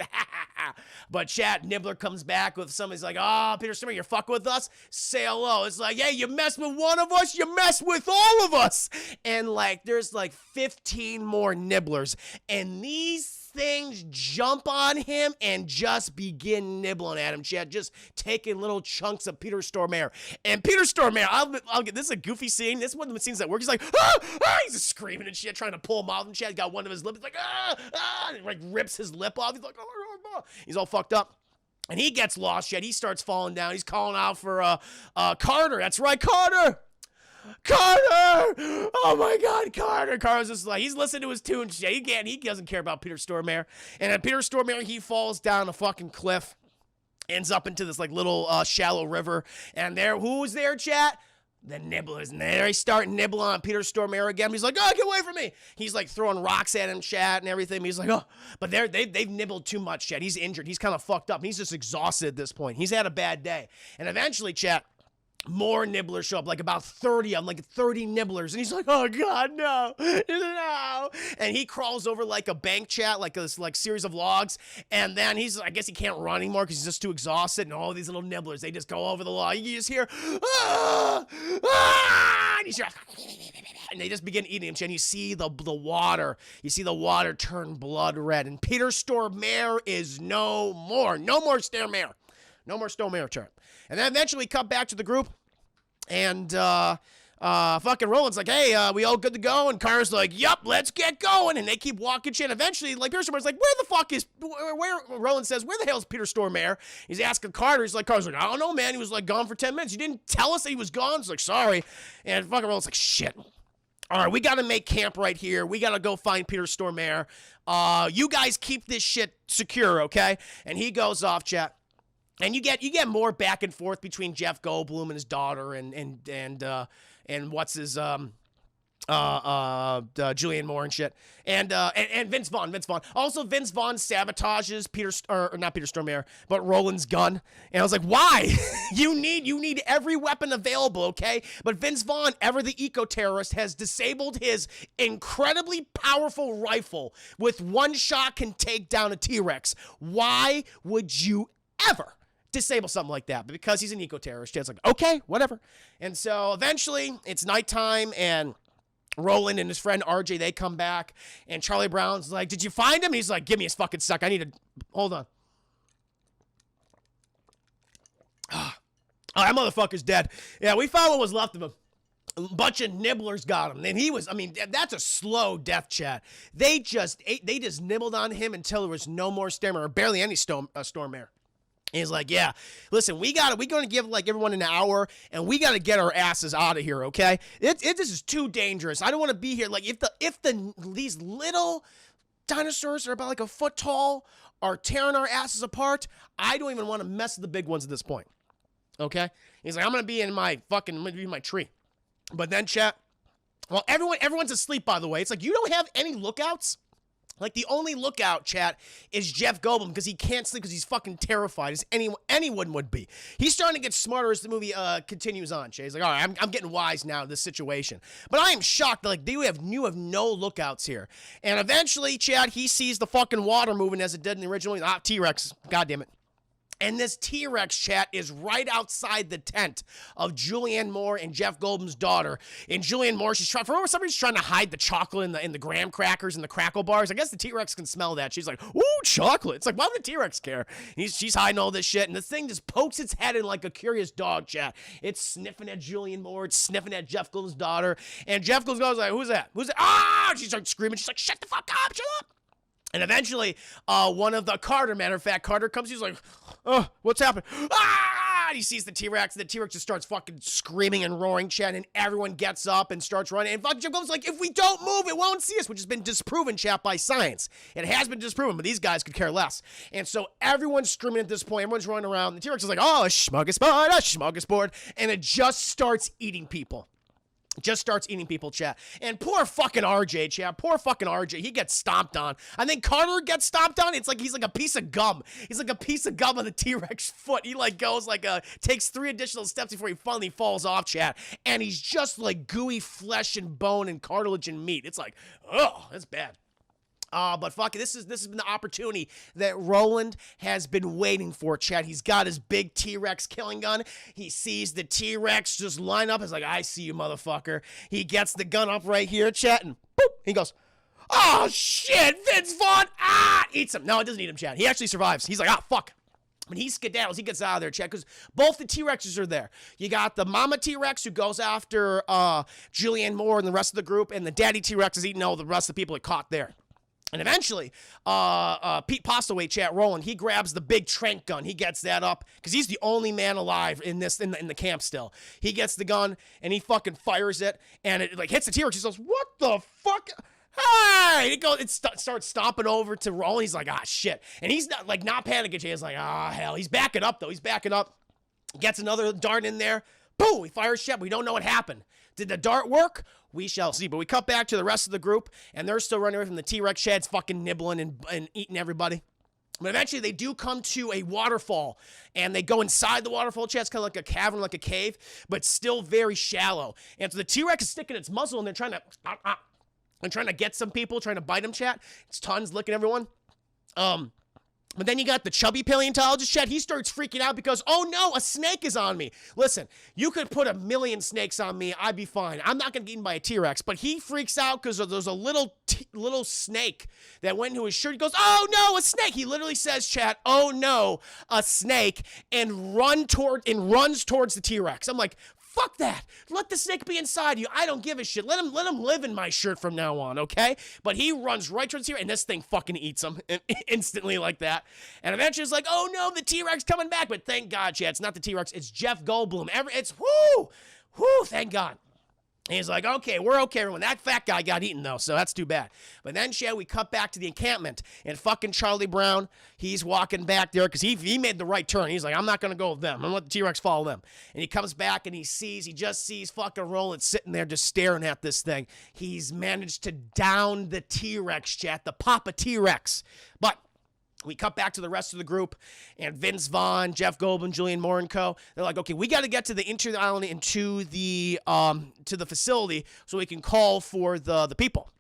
But chat, Nibbler comes back with somebody's like, Peter Stormare, you're fucking with us? Say hello. It's like, hey, you mess with one of us, you mess with all of us. And like, there's like 15 more nibblers. And these things jump on him and just begin nibbling at him, Chad, just taking little chunks of Peter Stormare. And Peter Stormare, I'll get this is a goofy scene. This is one of the scenes that work. He's like, he's just screaming and shit, trying to pull him off. And Chad got one of his lips, like, and he like rips his lip off. He's like, he's all fucked up. And he gets lost, Chad. He starts falling down. He's calling out for Carter. That's right, Carter! Oh my God, Carter! Carter's just like, he's listening to his tune, shit. He doesn't care about Peter Stormare. And then Peter Stormare, he falls down a fucking cliff, ends up into this like little shallow river. And who's there, chat? The nibblers. And there he start nibbling on Peter Stormare again. He's like, get away from me. He's like throwing rocks at him, chat, and everything. He's like, but they've nibbled too much, chat. He's injured. He's kind of fucked up. He's just exhausted at this point. He's had a bad day. And eventually, chat, more nibblers show up, like about 30 of them, like 30 nibblers. And he's like, oh God, no. And he crawls over like a bank, chat, like this like series of logs. And then I guess he can't run anymore because he's just too exhausted. And all these little nibblers, they just go over the log. You just hear, and you hear, and they just begin eating him. And you see the water. You see the water turn blood red. And Peter Stormare is no more. No more Stormare. No more Stormare, chat. And then eventually cut back to the group, and fucking Roland's like, hey, we all good to go? And Carter's like, yup, let's get going. And they keep walking shit. Eventually, like, Peter Stormare's like, where the fuck is, Roland says, where the hell is Peter Stormare? He's asking Carter. Carter's like, I don't know, man. He was like gone for 10 minutes. You didn't tell us that he was gone. He's like, sorry. And fucking Roland's like, shit. All right, we got to make camp right here. We got to go find Peter Stormare. You guys keep this shit secure, okay? And he goes off, chat. And you get more back and forth between Jeff Goldblum and his daughter and what's his Julianne Moore and shit, and Vince Vaughn. Also, Vince Vaughn sabotages not Peter Stormare, but Roland's gun. And I was like, why? you need every weapon available, okay? But Vince Vaughn, ever the eco-terrorist, has disabled his incredibly powerful rifle. With one shot, can take down a T-Rex. Why would you ever disable something like that? But because he's an eco-terrorist, it's like, okay, whatever. And so eventually it's nighttime, and Roland and his friend RJ, they come back, and Charlie Brown's like, did you find him? And he's like, give me his fucking suck. I need to, hold on. Oh, that motherfucker's dead. Yeah, we found what was left of him. A bunch of nibblers got him. And he was, I mean, that's a slow death, chat. They just nibbled on him until there was no more Stormare, or barely any Stormare. And he's like, yeah, listen, we're going to give like everyone an hour, and we got to get our asses out of here, okay? This is too dangerous. I don't want to be here. Like, if these little dinosaurs are about like a foot tall are tearing our asses apart, I don't even want to mess with the big ones at this point. Okay? He's like, I'm going to be in my tree. But then, chat, well, everyone's asleep, by the way. It's like, you don't have any lookouts? Like, the only lookout, chat, is Jeff Goldblum, because he can't sleep because he's fucking terrified, as anyone would be. He's starting to get smarter as the movie continues on, chat. He's like, all right, I'm getting wise now to this situation. But I am shocked that, like, you have no lookouts here. And eventually, chat, he sees the fucking water moving as it did in the original. T-Rex. God damn it. And this T-Rex, chat, is right outside the tent of Julianne Moore and Jeff Goldblum's daughter. And Julianne Moore, somebody's trying to hide the chocolate in the graham crackers and the crackle bars. I guess the T-Rex can smell that. She's like, ooh, chocolate. It's like, why would the T-Rex care? She's hiding all this shit. And the thing just pokes its head in like a curious dog, chat. It's sniffing at Julianne Moore. It's sniffing at Jeff Goldblum's daughter. And Jeff Goldblum's like, who's that? Who's that? Ah! She starts screaming. She's like, shut the fuck up. Shut up. And eventually, one of the matter of fact, Carter comes, he's like, oh, what's happening? Ah! And he sees the T-Rex, and the T-Rex just starts fucking screaming and roaring, chat, and everyone gets up and starts running. And fucking Jeff Goldblum's like, if we don't move, it won't see us, which has been disproven, chat, by science. It has been disproven, but these guys could care less. And so everyone's screaming at this point. Everyone's running around. The T-Rex is like, oh, a smorgasbord, and it just starts eating people. Just starts eating people, chat. And poor fucking RJ, chat. Poor fucking RJ. He gets stomped on. I think Carter gets stomped on. It's like he's like a piece of gum. He's like a piece of gum on the T-Rex foot. He like goes like takes 3 additional steps before he finally falls off, chat. And he's just like gooey flesh and bone and cartilage and meat. It's like, oh, that's bad. But fuck it, this has been the opportunity that Roland has been waiting for, chat. He's got his big T-Rex killing gun. He sees the T-Rex just line up. He's like, I see you, motherfucker. He gets the gun up right here, chat, and boop, he goes, oh, shit, Vince Vaughn, eats him. No, it doesn't eat him, chat. He actually survives. He's like, fuck. When he skedaddles, he gets out of there, chat, because both the T-Rexes are there. You got the mama T-Rex who goes after Julianne Moore and the rest of the group, and the daddy T-Rex is eating all the rest of the people it caught there. And eventually, Pete Postaway, chat, Roland, he grabs the big trank gun. He gets that up because he's the only man alive in the camp still. He gets the gun and he fucking fires it, and it like hits the T-Rex. He goes, "What the fuck?" Hey! It starts stomping over to Roland. He's like, shit. And he's not panicking. He's like, hell. He's backing up though. He's backing up. Gets another dart in there. Boom! He fires shit. We don't know what happened. Did the dart work? We shall see. But we cut back to the rest of the group, and they're still running away from the T-Rex sheds, fucking nibbling and eating everybody. But eventually, they do come to a waterfall, and they go inside the waterfall. It's kind of like a cavern, like a cave, but still very shallow. And so the T-Rex is sticking its muzzle, and they're trying to get some people, trying to bite them, chat. It's tons licking everyone. But then you got the chubby paleontologist, chat. He starts freaking out because, oh no, a snake is on me. Listen, you could put 1,000,000 snakes on me. I'd be fine. I'm not going to get eaten by a T-Rex. But he freaks out because there's a little snake that went into his shirt. He goes, oh no, a snake. He literally says, chat, oh no, a snake, and runs towards the T-Rex. I'm like, fuck that. Let the snake be inside you. I don't give a shit. Let him live in my shirt from now on, okay? But he runs right towards here, and this thing fucking eats him instantly like that. And eventually it's like, oh no, the T-Rex coming back. But thank God, chat, it's not the T-Rex. It's Jeff Goldblum. It's thank God. And he's like, okay, we're okay, everyone. That fat guy got eaten, though, so that's too bad. But then, chat, we cut back to the encampment, and fucking Charlie Brown, he's walking back there because he made the right turn. He's like, I'm not going to go with them. I'm going to let the T-Rex follow them. And he comes back, and he just sees fucking Roland sitting there just staring at this thing. He's managed to down the T-Rex, chat, the Papa T-Rex. But we cut back to the rest of the group, and Vince Vaughn, Jeff Goldblum, Julianne Moore, and co. They're like, okay, we got to get to the island and to the facility so we can call for the people.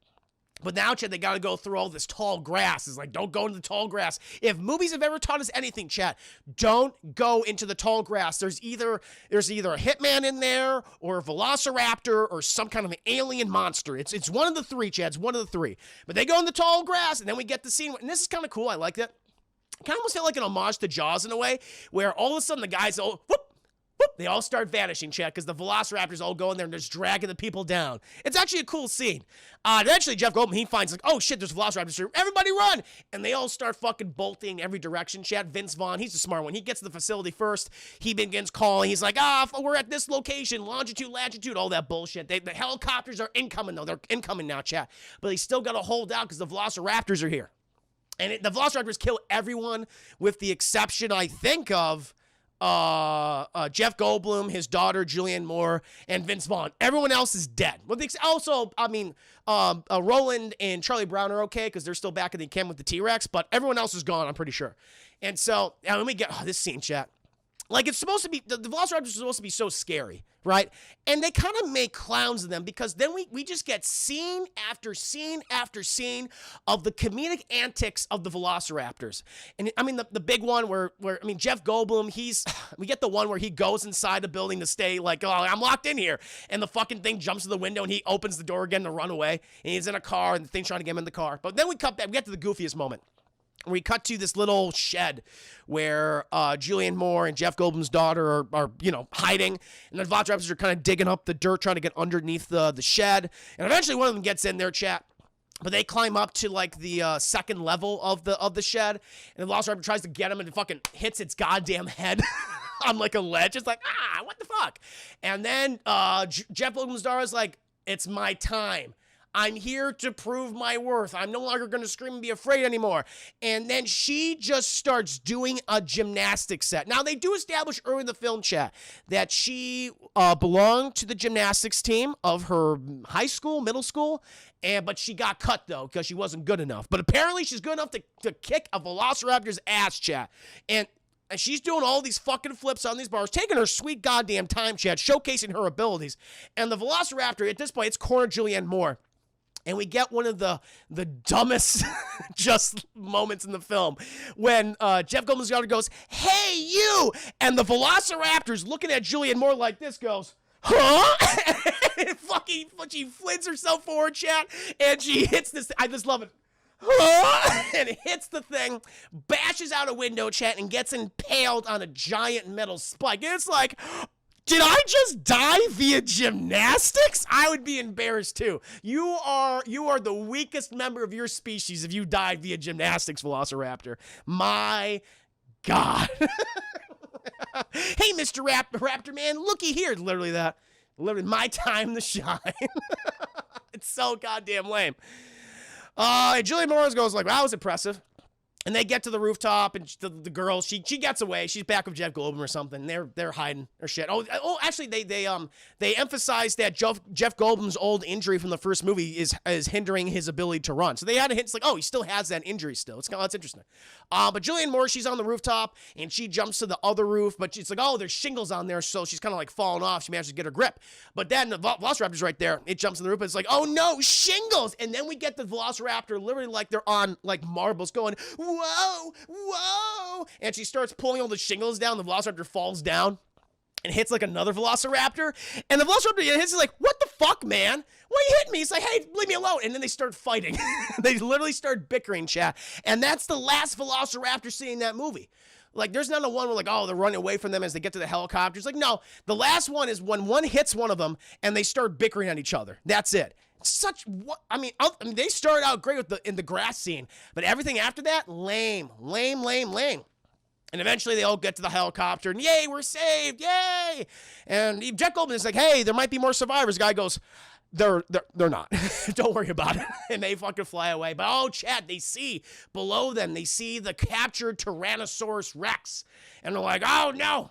But now, chat, they got to go through all this tall grass. It's like, don't go into the tall grass. If movies have ever taught us anything, chat, don't go into the tall grass. There's either a hitman in there, or a velociraptor, or some kind of an alien monster. It's one of the three, chat. It's one of the three. But they go in the tall grass, and then we get the scene. And this is kind of cool. I like that. It kind of almost felt like an homage to Jaws in a way, where all of a sudden the guys all, whoop, they all start vanishing, chat, because the velociraptors all go in there and just dragging the people down. It's actually a cool scene. Eventually, Jeff Goldblum, he finds, like, oh shit, there's velociraptors here. Everybody run! And they all start fucking bolting every direction, chat. Vince Vaughn, he's the smart one. He gets to the facility first. He begins calling. He's like, we're at this location, longitude, latitude, all that bullshit. The helicopters are incoming, though. They're incoming now, chat. But they still got to hold out because the velociraptors are here. And the velociraptors kill everyone with the exception, I think, of Jeff Goldblum, his daughter Julianne Moore, and Vince Vaughn. Everyone else is dead. Well, also, I mean, Roland and Charlie Brown are okay because they're still back in the camp with the T-Rex, but everyone else is gone, I'm pretty sure. And so, let me get this scene, chat. Like, it's supposed to be, the Velociraptors are supposed to be so scary, right? And they kind of make clowns of them because then we just get scene after scene after scene of the comedic antics of the Velociraptors. And I mean, the big one where I mean, Jeff Goldblum, we get the one where he goes inside the building to stay like, oh, I'm locked in here. And the fucking thing jumps to the window and he opens the door again to run away. And he's in a car and the thing's trying to get him in the car. But then we get to the goofiest moment. We cut to this little shed where Julianne Moore and Jeff Goldblum's daughter are hiding. And the Velociraptors are kind of digging up the dirt, trying to get underneath the shed. And eventually one of them gets in there, chat. But they climb up to like the second level of the shed. And the Velociraptor tries to get him and it fucking hits its goddamn head on like a ledge. It's like, what the fuck? And then Jeff Goldblum's daughter is like, it's my time. I'm here to prove my worth. I'm no longer going to scream and be afraid anymore. And then she just starts doing a gymnastics set. Now, they do establish early in the film, chat, that she belonged to the gymnastics team of her high school, middle school, but she got cut, though, because she wasn't good enough. But apparently, she's good enough to kick a Velociraptor's ass, chat. And she's doing all these fucking flips on these bars, taking her sweet goddamn time, chat, showcasing her abilities. And the Velociraptor, at this point, it's cornered Julianne Moore. And we get one of the dumbest just moments in the film when Jeff Goldblum's daughter goes, hey, you! And the Velociraptor's looking at Julianne Moore like this goes, huh? And fucking, she flings herself forward, chat, and she hits this. I just love it. Huh? And it hits the thing, bashes out a window, chat, and gets impaled on a giant metal spike. And it's like, did I just die via gymnastics? I would be embarrassed too. You are the weakest member of your species if you died via gymnastics, Velociraptor. My God. Hey, Mr. Raptor Man, looky here. Literally that. Literally my time to shine. It's so goddamn lame. And Julianne Moore goes like, well, that was impressive. And they get to the rooftop, and the girl, she gets away. She's back with Jeff Goldblum or something. They're hiding or shit. Oh, actually, they emphasize that Jeff Goldblum's old injury from the first movie is hindering his ability to run. So they had a hint. It's like, oh, he still has that injury still. That's interesting. But Julianne Moore, she's on the rooftop, and she jumps to the other roof, but it's like, oh, there's shingles on there, so she's kind of like falling off. She manages to get her grip. But then the Velociraptor's right there. It jumps in the roof, and it's like, oh no, shingles! And then we get the Velociraptor literally like they're on like marbles going, whoa, whoa! And she starts pulling all the shingles down. The Velociraptor falls down and hits like another Velociraptor. And the Velociraptor hits is like, what the fuck, man? Why you hitting me? He's like, hey, leave me alone. And then they start fighting. They literally start bickering, chat. And that's the last Velociraptor scene in that movie. Like, there's not a one where like, oh, they're running away from them as they get to the helicopters. Like, no, the last one is when one hits one of them and they start bickering on each other. That's it. I mean, they started out great in the grass scene, but everything after that, lame. And eventually they all get to the helicopter and yay, we're saved, yay! And Jeff Goldblum is like, hey, there might be more survivors. The guy goes, they're not. Don't worry about it. And they fucking fly away. But oh, Chad, they see below them, they see the captured Tyrannosaurus Rex. And they're like, oh no.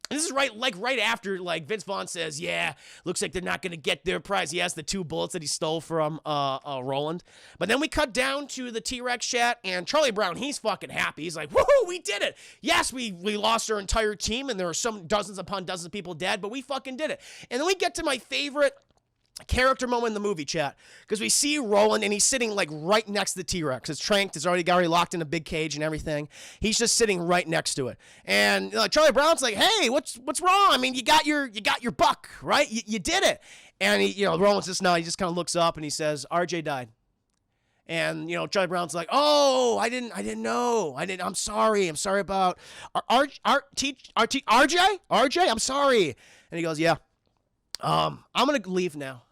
And this is right after like Vince Vaughn says, yeah, looks like they're not going to get their prize. He has the 2 bullets that he stole from Roland. But then we cut down to the T-Rex chat, and Charlie Brown, he's fucking happy. He's like, woohoo, we did it. Yes, we lost our entire team, and there are some dozens upon dozens of people dead, but we fucking did it. And then we get to my favorite character moment in the movie, chat, because we see Roland and he's sitting like right next to the T-Rex. It's tranked, it's already locked in a big cage and everything. He's just sitting right next to it. And Charlie Brown's like, hey, what's wrong? I mean, you got your buck, right? You did it. And Roland's just he just kind of looks up and he says, RJ died. And Charlie Brown's like, oh, I didn't know. I'm sorry about RJ? I'm sorry. And he goes, yeah. I'm gonna leave now.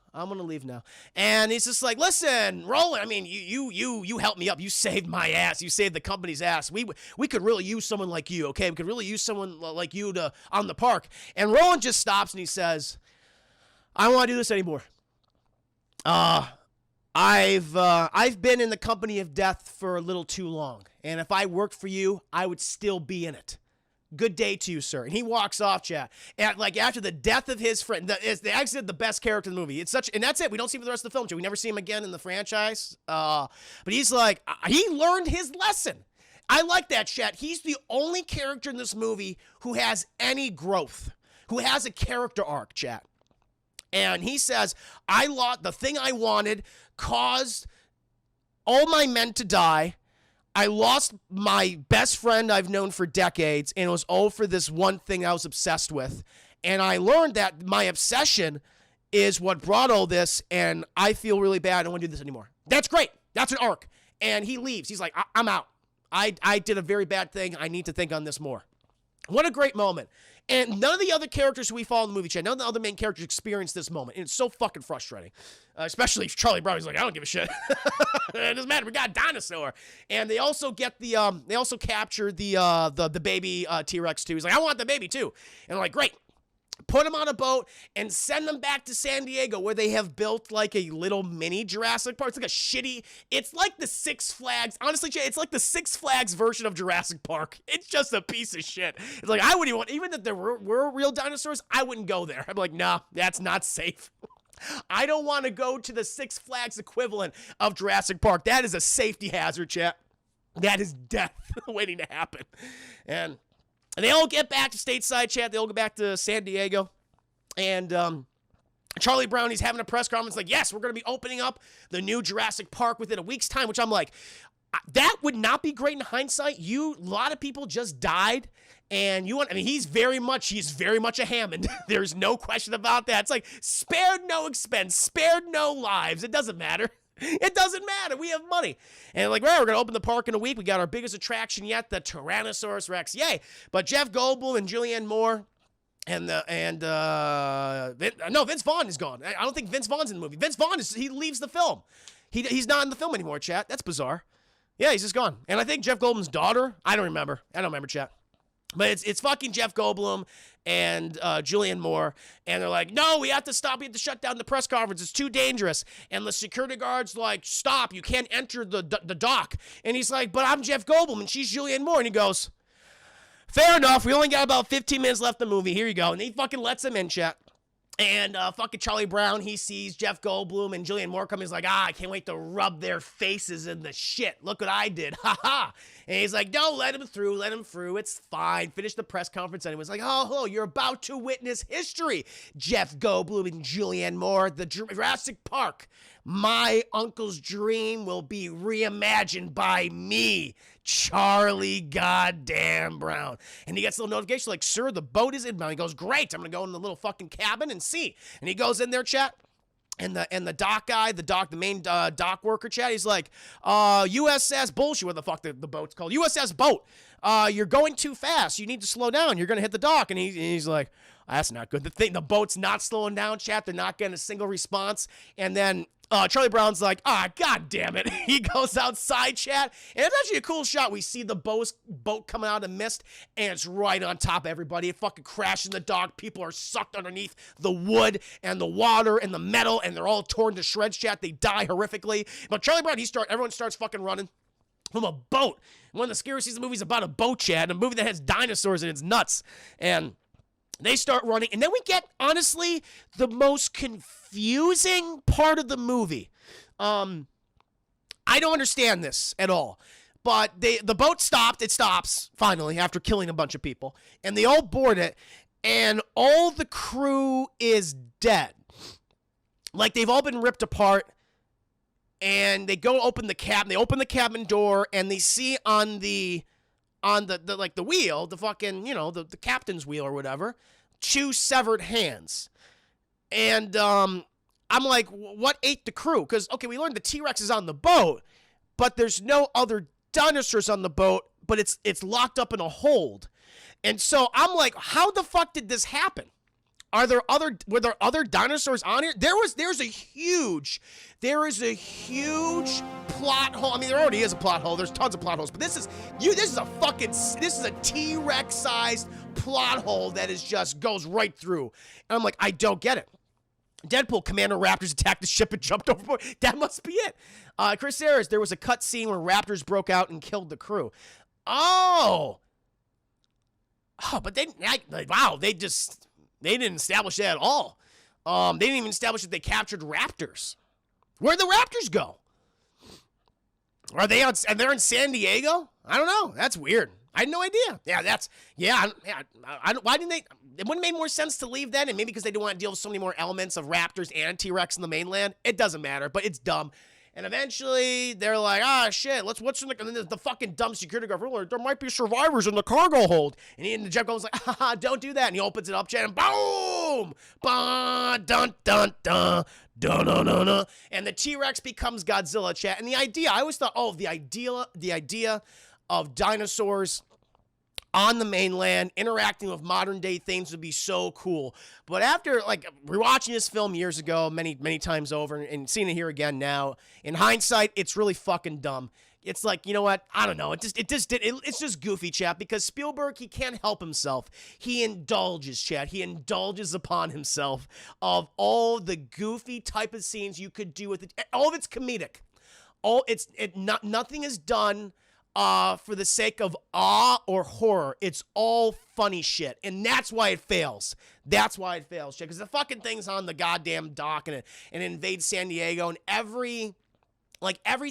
And he's just like, listen, Roland, I mean, you helped me up. You saved my ass. You saved the company's ass. We could really use someone like you, okay? We could really use someone like you on the park. And Roland just stops and he says, I don't want to do this anymore. I've been in the company of death for a little too long. And if I worked for you, I would still be in it. Good day to you, sir. And he walks off, chat. And like after the death of his friend, they actually the best character in the movie. It's such, and that's it. We don't see him for the rest of the film, chat. We never see him again in the franchise. But he's like, he learned his lesson. I like that, chat. He's the only character in this movie who has any growth, who has a character arc, chat. And he says, I lost the thing I wanted, caused all my men to die. I lost my best friend I've known for decades, and it was all for this one thing I was obsessed with. And I learned that my obsession is what brought all this, and I feel really bad. I don't want to do this anymore. That's great. That's an arc. And he leaves. He's like, I'm out. I did a very bad thing. I need to think on this more. What a great moment. And none of the other characters who we follow in the movie, chat, none of the other main characters experience this moment. And it's so fucking frustrating. Especially Charlie Brown. He's like, I don't give a shit. It doesn't matter. We got a dinosaur. And they also get they also capture the baby T-Rex too. He's like, I want the baby too. And I'm like, great. Put them on a boat and send them back to San Diego where they have built like a little mini Jurassic Park. It's like a shitty, it's like the Six Flags. Honestly, it's like the Six Flags version of Jurassic Park. It's just a piece of shit. It's like, I wouldn't even if there were real dinosaurs, I wouldn't go there. I'm like, nah, that's not safe. I don't want to go to the Six Flags equivalent of Jurassic Park. That is a safety hazard, chat. That is death waiting to happen. And they all get back to stateside, chat. They all go back to San Diego. And Charlie Brown, he's having a press conference like, yes, we're going to be opening up the new Jurassic Park within a week's time, which I'm like, that would not be great in hindsight. A lot of people just died. And he's very much a Hammond. There's no question about that. It's like, spared no expense, spared no lives. It doesn't matter. It doesn't matter. We have money. And like, well, we're going to open the park in a week. We got our biggest attraction yet, the Tyrannosaurus Rex. Yay. But Jeff Goldblum and Julianne Moore Vince Vaughn is gone. I don't think Vince Vaughn's in the movie. Vince Vaughn he leaves the film. He's not in the film anymore, chat. That's bizarre. Yeah, he's just gone. And I think Jeff Goldblum's daughter, I don't remember, chat. But it's fucking Jeff Goldblum and Julianne Moore. And they're like, no, we have to stop. We have to shut down the press conference. It's too dangerous. And the security guard's like, stop. You can't enter the dock. And he's like, but I'm Jeff Goldblum and she's Julianne Moore. And he goes, fair enough. We only got about 15 minutes left in the movie. Here you go. And he fucking lets him in, chat. And fucking Charlie Brown, he sees Jeff Goldblum and Julianne Moore come. He's like, I can't wait to rub their faces in the shit. Look what I did. Ha ha. And he's like, no, let him through. It's fine. Finish the press conference. And he was like, oh, hello, you're about to witness history. Jeff Goldblum and Julianne Moore, the Jurassic Park. My uncle's dream will be reimagined by me, Charlie goddamn Brown. And he gets a little notification like, sir, the boat is inbound. He goes, great. I'm going to go in the little fucking cabin and see. And he goes in there, chat. And the dock guy, the main dock worker, chat, he's like, USS bullshit, what the fuck the boat's called? USS boat. You're going too fast. You need to slow down. You're going to hit the dock. And he's like, that's not good. The boat's not slowing down, chat. They're not getting a single response. And then Charlie Brown's like, god damn it. He goes outside, chat. And it's actually a cool shot. We see the boat coming out of mist, and it's right on top of everybody. It fucking crashes in the dock. People are sucked underneath the wood and the water and the metal, and they're all torn to shreds, chat. They die horrifically. But Charlie Brown, everyone starts fucking running from a boat. One of the scariest scenes of the movie is about a boat, chat. A movie that has dinosaurs and it's nuts. And they start running, and then we get, honestly, the most confusing part of the movie. I don't understand this at all. But the boat stopped. It stops, finally, after killing a bunch of people. And they all board it, and all the crew is dead. Like, they've all been ripped apart. And they go open the cabin. They open the cabin door, and they see on the wheel, the fucking, the captain's wheel or whatever, 2 severed hands. And I'm like, what ate the crew? Because, okay, we learned the T-Rex is on the boat, but there's no other dinosaurs on the boat, but it's locked up in a hold. And so I'm like, how the fuck did this happen? Were there other dinosaurs on here? There is a huge plot hole. I mean, there already is a plot hole. There's tons of plot holes, but this is a T-Rex sized plot hole that just goes right through. And I'm like, I don't get it. Deadpool, Commander Raptors attacked the ship and jumped overboard. That must be it. Chris Harris, there was a cut scene where raptors broke out and killed the crew. Oh, Oh, but wow, they didn't establish that at all. They didn't even establish that they captured raptors. Where'd the raptors go? Are they on? And they're in San Diego? I don't know. That's weird. I had no idea. Why didn't they? It wouldn't make more sense to leave then, and maybe because they didn't want to deal with so many more elements of raptors and T-Rex in the mainland. It doesn't matter, but it's dumb. And eventually, they're like, shit, what's in the, and then the fucking dumb security guard, like, there might be survivors in the cargo hold. And Jeff Goldblum's like, don't do that. And he opens it up, chat, and boom! Dun, dun, dun, dun, dun, dun, dun, dun. And the T-Rex becomes Godzilla, chat. And the idea, I always thought, the idea of dinosaurs on the mainland interacting with modern day things would be so cool. But after rewatching this film years ago, many times over, and seeing it here again now, in hindsight, it's really fucking dumb. It's like, you know what? I don't know. It's just goofy, chat, because Spielberg, he can't help himself. He indulges, chat. He indulges upon himself of all the goofy type of scenes you could do with it. All of it's comedic. Nothing is done for the sake of awe or horror. It's all funny shit. And that's why it fails. That's why it fails, shit. Because the fucking thing's on the goddamn dock and it invades San Diego, and every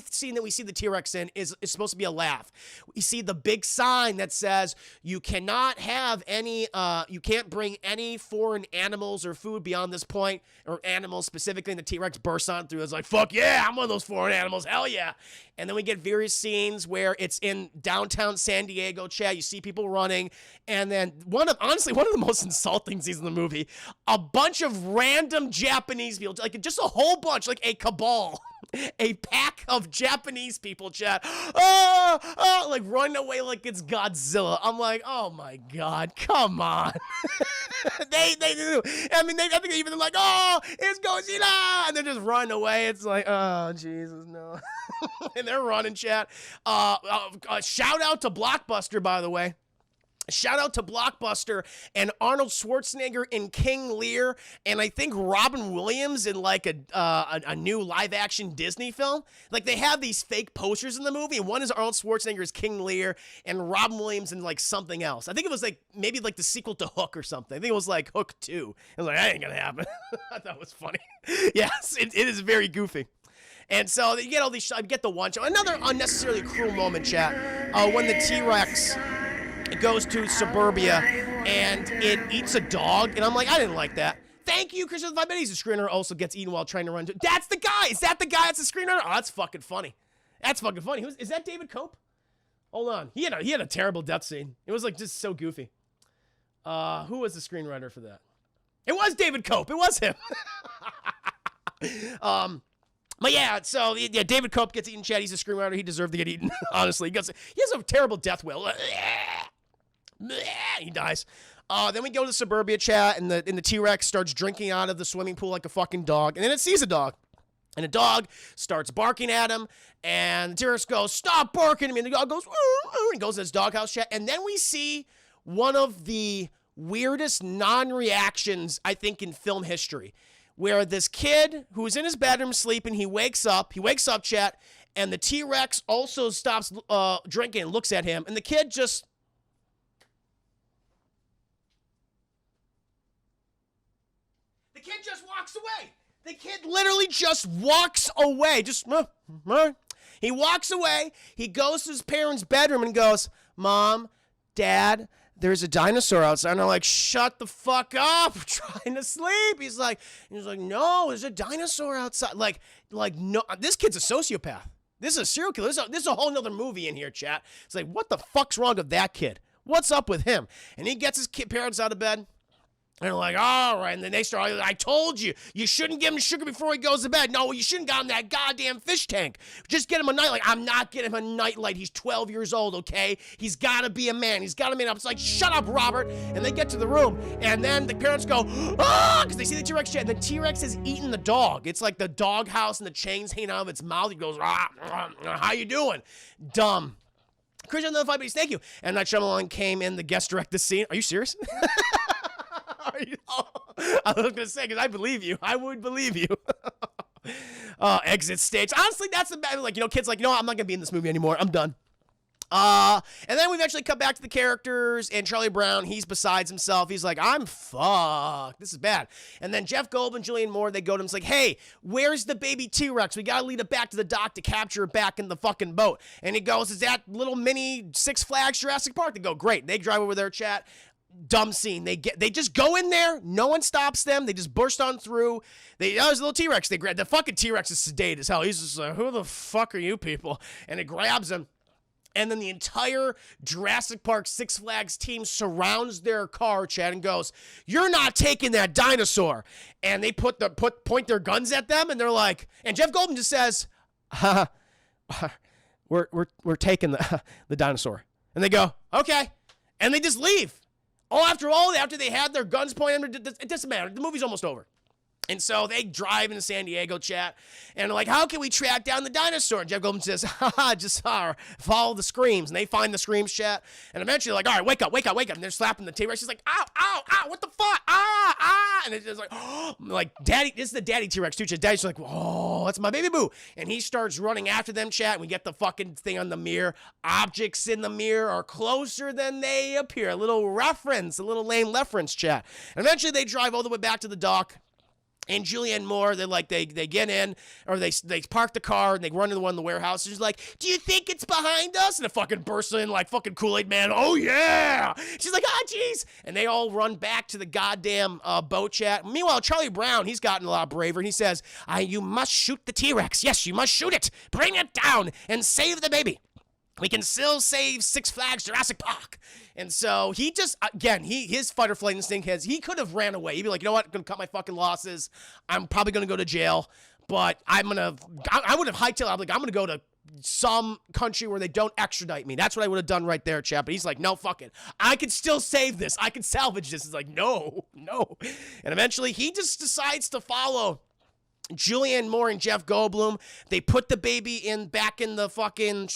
scene that we see the T-Rex in is supposed to be a laugh. We see the big sign that says you cannot have any, you can't bring any foreign animals or food beyond this point, or animals specifically, and the T-Rex bursts on through. It's like, fuck yeah, I'm one of those foreign animals, hell yeah. And then we get various scenes where it's in downtown San Diego, chat. You see people running, and then one of the most insulting scenes in the movie, a bunch of random Japanese people, like just a whole bunch, like a cabal. A pack of Japanese people, chat, like running away like it's Godzilla. I'm like, oh my god, come on. they do. I think they even like, it's Godzilla, and they're just running away. It's like, oh Jesus, no. And they're running, chat. Shout out to Blockbuster, by the way. Shout out to Blockbuster and Arnold Schwarzenegger in King Lear, and I think Robin Williams in like a new live action Disney film. Like, they have these fake posters in the movie, and one is Arnold Schwarzenegger as King Lear and Robin Williams in like something else. I think it was like maybe like the sequel to Hook or something. I think it was like Hook 2. I was like, that ain't gonna happen. I thought it was funny. Yes, it is very goofy. And so you get all these, I get the one show. Another unnecessarily cruel moment, chat, when the T-Rex goes to suburbia and it eats a dog, and I'm like, I didn't like that. Thank you, Christian. I bet he's a screenwriter, also gets eaten while trying to run. That's the guy. Is that the guy that's a screenwriter? Oh, that's fucking funny. That's fucking funny. Is that David Cope? Hold on. He had a terrible death scene. It was like just so goofy. Who was the screenwriter for that? It was David Cope. It was him. But yeah, so yeah, David Cope gets eaten, chat. He's a screenwriter. He deserved to get eaten, honestly. He has a terrible death will. He dies. Then we go to the suburbia, chat, and the T-Rex starts drinking out of the swimming pool like a fucking dog. And then it sees a dog. And the dog starts barking at him. And the T-Rex goes, stop barking at me. And the dog goes, and goes to his doghouse, chat. And then we see one of the weirdest non-reactions, I think, in film history. Where this kid who's in his bedroom sleeping, he wakes up, chat, and the T-Rex also stops drinking and looks at him. And the kid just... walks away. The kid literally just walks away. He walks away. He goes to his parents' bedroom and goes, Mom, Dad, there's a dinosaur outside. And I'm like, shut the fuck up. I'm trying to sleep. He's like, no, there's a dinosaur outside. Like, no, this kid's a sociopath. This is a serial killer. This is a whole nother movie in here, chat. It's like, what the fuck's wrong with that kid? What's up with him? And he gets his parents out of bed. And they're like, all right. And then they start, I told you, you shouldn't give him sugar before he goes to bed. No, you shouldn't get him that goddamn fish tank. Just get him a nightlight. I'm not getting him a nightlight. He's 12 years old, okay? He's got to be a man. He's got to man up. It's like, shut up, Robert. And they get to the room. And then the parents go, because they see the T-Rex shit. And the T-Rex has eaten the dog. It's like the dog house and the chains hanging out of its mouth. He goes, how you doing? Dumb. Christian, the 5 minutes, thank you. And Night Shyamalan came in the guest direct this scene. Are you serious? I was gonna say, because I believe you. I would believe you. Exit stage. Honestly, that's the bad. Like, kids like, I'm not gonna be in this movie anymore. I'm done. And then we eventually come back to the characters, and Charlie Brown, he's besides himself. He's like, I'm fucked. This is bad. And then Jeff Goldblum and Julianne Moore, they go to him, it's like, hey, where's the baby T-Rex? We gotta lead it back to the dock to capture it back in the fucking boat. And he goes, is that little mini Six Flags Jurassic Park? They go, great. They drive over there, chat. Dumb scene. They just go in there. No one stops them. They just burst on through. There's a little T-Rex. They grab the fucking T-Rex is sedate as hell. He's just like, who the fuck are you people? And it grabs him. And then the entire Jurassic Park Six Flags team surrounds their car, Chad, and goes, you're not taking that dinosaur. And they point their guns at them, and they're like, and Jeff Goldblum just says, we're taking the dinosaur. And they go, okay. And they just leave. After they had their guns pointed, it doesn't matter. The movie's almost over. And so they drive into San Diego, chat, and they're like, how can we track down the dinosaur? And Jeff Goldblum says, just follow the screams. And they find the screams, chat, and eventually they're like, all right, wake up. And they're slapping the T-Rex. She's like, ow, what the fuck? And it's just like, like, daddy, this is the daddy T-Rex too, chat. Daddy's like, oh, that's my baby boo. And he starts running after them, chat, and we get the fucking thing on the mirror. Objects in the mirror are closer than they appear. A little lame reference, chat. And eventually they drive all the way back to the dock. And Julianne Moore, they get in, or they park the car, and they run into one of the warehouses. She's like, do you think it's behind us? And it fucking bursts in like fucking Kool-Aid Man. Oh, yeah. She's like, jeez. And they all run back to the goddamn boat, chat. Meanwhile, Charlie Brown, he's gotten a lot braver. And he says, you must shoot the T-Rex. Yes, you must shoot it. Bring it down and save the baby. We can still save Six Flags Jurassic Park. And so he just, again, his fight or flight instinct he could have ran away. He'd be like, you know what, I'm going to cut my fucking losses. I'm probably going to go to jail. But I would have hightailed. I'm like, I'm going to go to some country where they don't extradite me. That's what I would have done right there, chap. But he's like, no, fuck it. I can still save this. I can salvage this. It's like, no. And eventually he just decides to follow Julianne Moore and Jeff Goldblum. They put the baby back in the fucking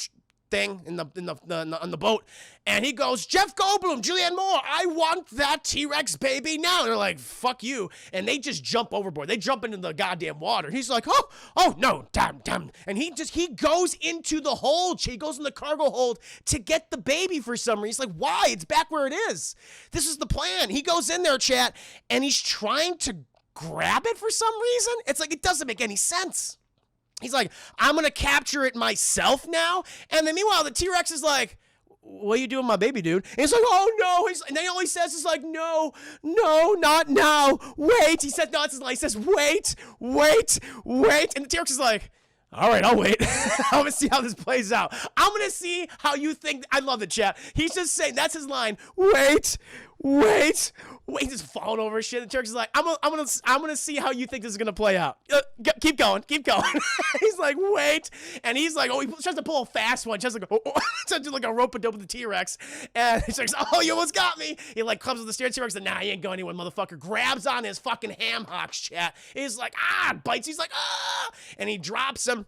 thing on the boat, and he goes, Jeff Goldblum, Julianne Moore, I want that T-Rex baby now. And they're like, fuck you. And they just jump overboard. They jump into the goddamn water. He's like, oh no, damn. And he goes into the hold. He goes in the cargo hold to get the baby for some reason. He's like, why? It's back where it is. This is the plan. He goes in there, chat, and he's trying to grab it for some reason. It's like, it doesn't make any sense. He's like, I'm going to capture it myself now. And then meanwhile, the T-Rex is like, what are you doing, my baby, dude? And he's like, oh, no. And then all he says is like, no, not now. Wait. He said, no, it's his line. He says, wait. And the T-Rex is like, all right, I'll wait. I'm going to see how this plays out. I'm going to see how you think. I love the chat. He's just saying, that's his line. Wait. He's just falling over shit. The T-Rex is like, I'm gonna see how you think this is gonna play out. Keep going. He's like, wait. And he's like, he tries to pull a fast one. Just like, tries to do like a rope-a-dope with the T-Rex. And he's like, oh, you almost got me. He like comes with the steering T-Rex and nah, he ain't going anywhere, motherfucker. Grabs on his fucking ham hocks, chat. He's like, bites. He's like, and he drops him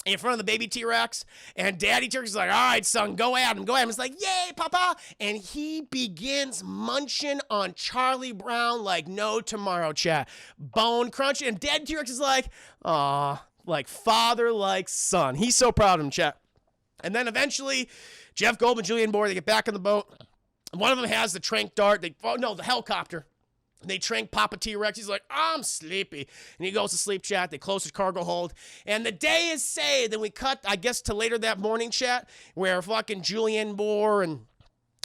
in front of the baby T-Rex, and Daddy T-Rex is like, all right, son, go at him. He's like, yay, papa. And he begins munching on Charlie Brown like no tomorrow, chat. Bone crunching. And Daddy T-Rex is like, aw, like father, like son. He's so proud of him, chat. And then eventually, Jeff Goldblum and Julianne Moore, they get back on the boat. One of them has the trank dart. The helicopter. They trank Papa T-Rex. He's like, I'm sleepy. And he goes to sleep, chat. They close his cargo hold. And the day is saved. Then we cut, I guess, to later that morning, chat, where fucking Julianne Moore and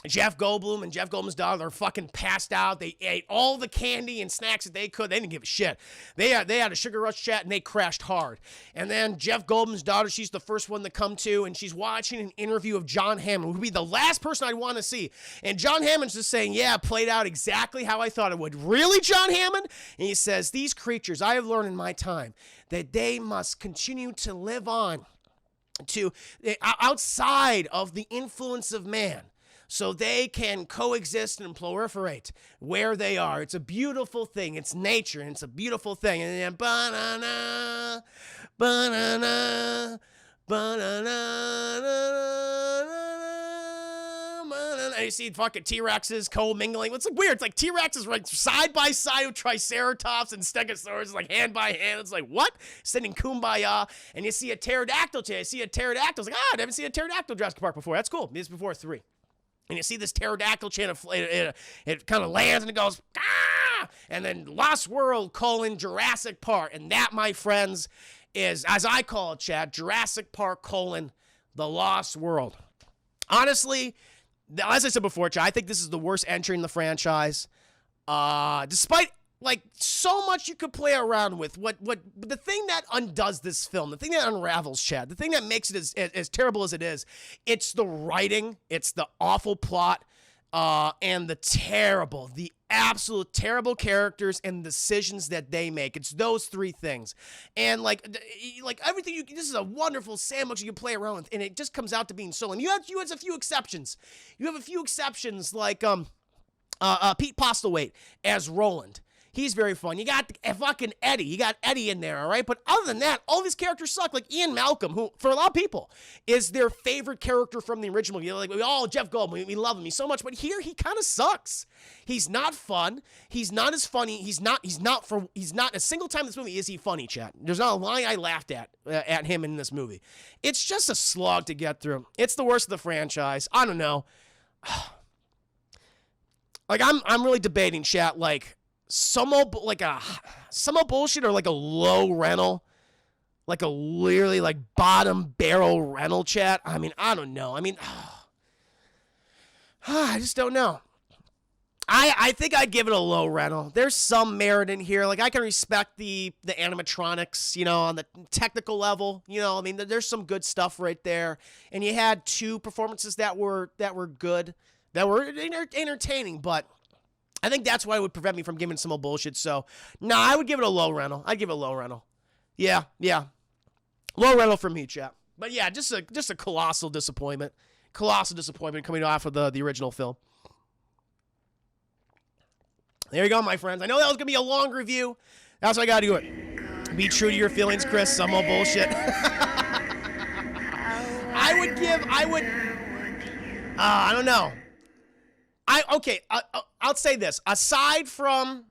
Jeff Goldblum and Jeff Goldblum's daughter are fucking passed out. They ate all the candy and snacks that they could. They didn't give a shit. They had a sugar rush, chat, and they crashed hard. And then Jeff Goldblum's daughter, she's the first one to come to, and she's watching an interview of John Hammond, who would be the last person I'd want to see. And John Hammond's just saying, yeah, played out exactly how I thought it would. Really, John Hammond? And he says, these creatures, I have learned in my time that they must continue to live on to outside of the influence of man, so they can coexist and proliferate where they are. It's a beautiful thing. It's nature, and it's a beautiful thing. And then banana, banana, banana, banana, banana. and you see fucking T-Rexes co-mingling. It's like weird. It's like T-Rexes right side by side with Triceratops and Stegosaurus, like hand by hand. It's like, what? Sending kumbaya. And you see a pterodactyl today. I see a pterodactyl. It's like, I haven't seen a pterodactyl in Jurassic Park before. That's cool. This is before 3. And you see this pterodactyl chant, it kind of lands and it goes, ah! And then Lost World, Jurassic Park. And that, my friends, is, as I call it, Chad, Jurassic Park, the Lost World. Honestly, as I said before, Chad, I think this is the worst entry in the franchise. Despite, like, so much you could play around with. The thing that undoes this film, the thing that unravels, Chad, the thing that makes it as terrible as it is, it's the writing, it's the awful plot, and the absolute terrible characters and decisions that they make. It's those 3 things. And like everything, this is a wonderful sandwich you can play around with, and it just comes out to being so. And you have a few exceptions. You have a few exceptions, like Pete Postlewaite as Roland. He's very fun. You got fucking Eddie. You got Eddie in there, all right? But other than that, all these characters suck. Like Ian Malcolm, who, for a lot of people, is their favorite character from the original. You know, like, Jeff Goldblum, we love him. He's so much. But here, he kind of sucks. He's not fun. He's not as funny. He's not a single time in this movie is he funny, chat. There's not a line I laughed at him in this movie. It's just a slog to get through. It's the worst of the franchise. I don't know. Like, I'm really debating, chat, like, some bullshit or like a low rental, like a literally like bottom barrel rental, chat. I mean, I don't know. I mean, I just don't know. I think I'd give it a low rental. There's some merit in here. Like, I can respect the animatronics, you know, on the technical level. You know, I mean, there's some good stuff right there. And you had 2 performances that were good, that were entertaining, but I think that's why it would prevent me from giving some more bullshit. So, no, I would give it a low rental. I'd give it a low rental. Yeah. Low rental from me, chap. But yeah, just a colossal disappointment. Colossal disappointment coming off of the original film. There you go, my friends. I know that was going to be a long review. That's why I got to do it. Be true to your feelings, Chris. Some more bullshit. I don't know. I'll say this. Aside from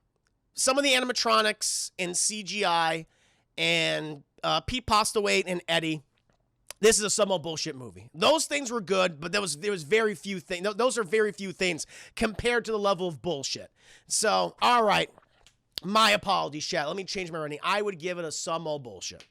some of the animatronics and CGI and Pete Postlewaite and Eddie, this is a somewhat bullshit movie. Those things were good, but there was very few things. Those are very few things compared to the level of bullshit. So, all right. My apologies, chat. Let me change my rating. I would give it a somewhat bullshit.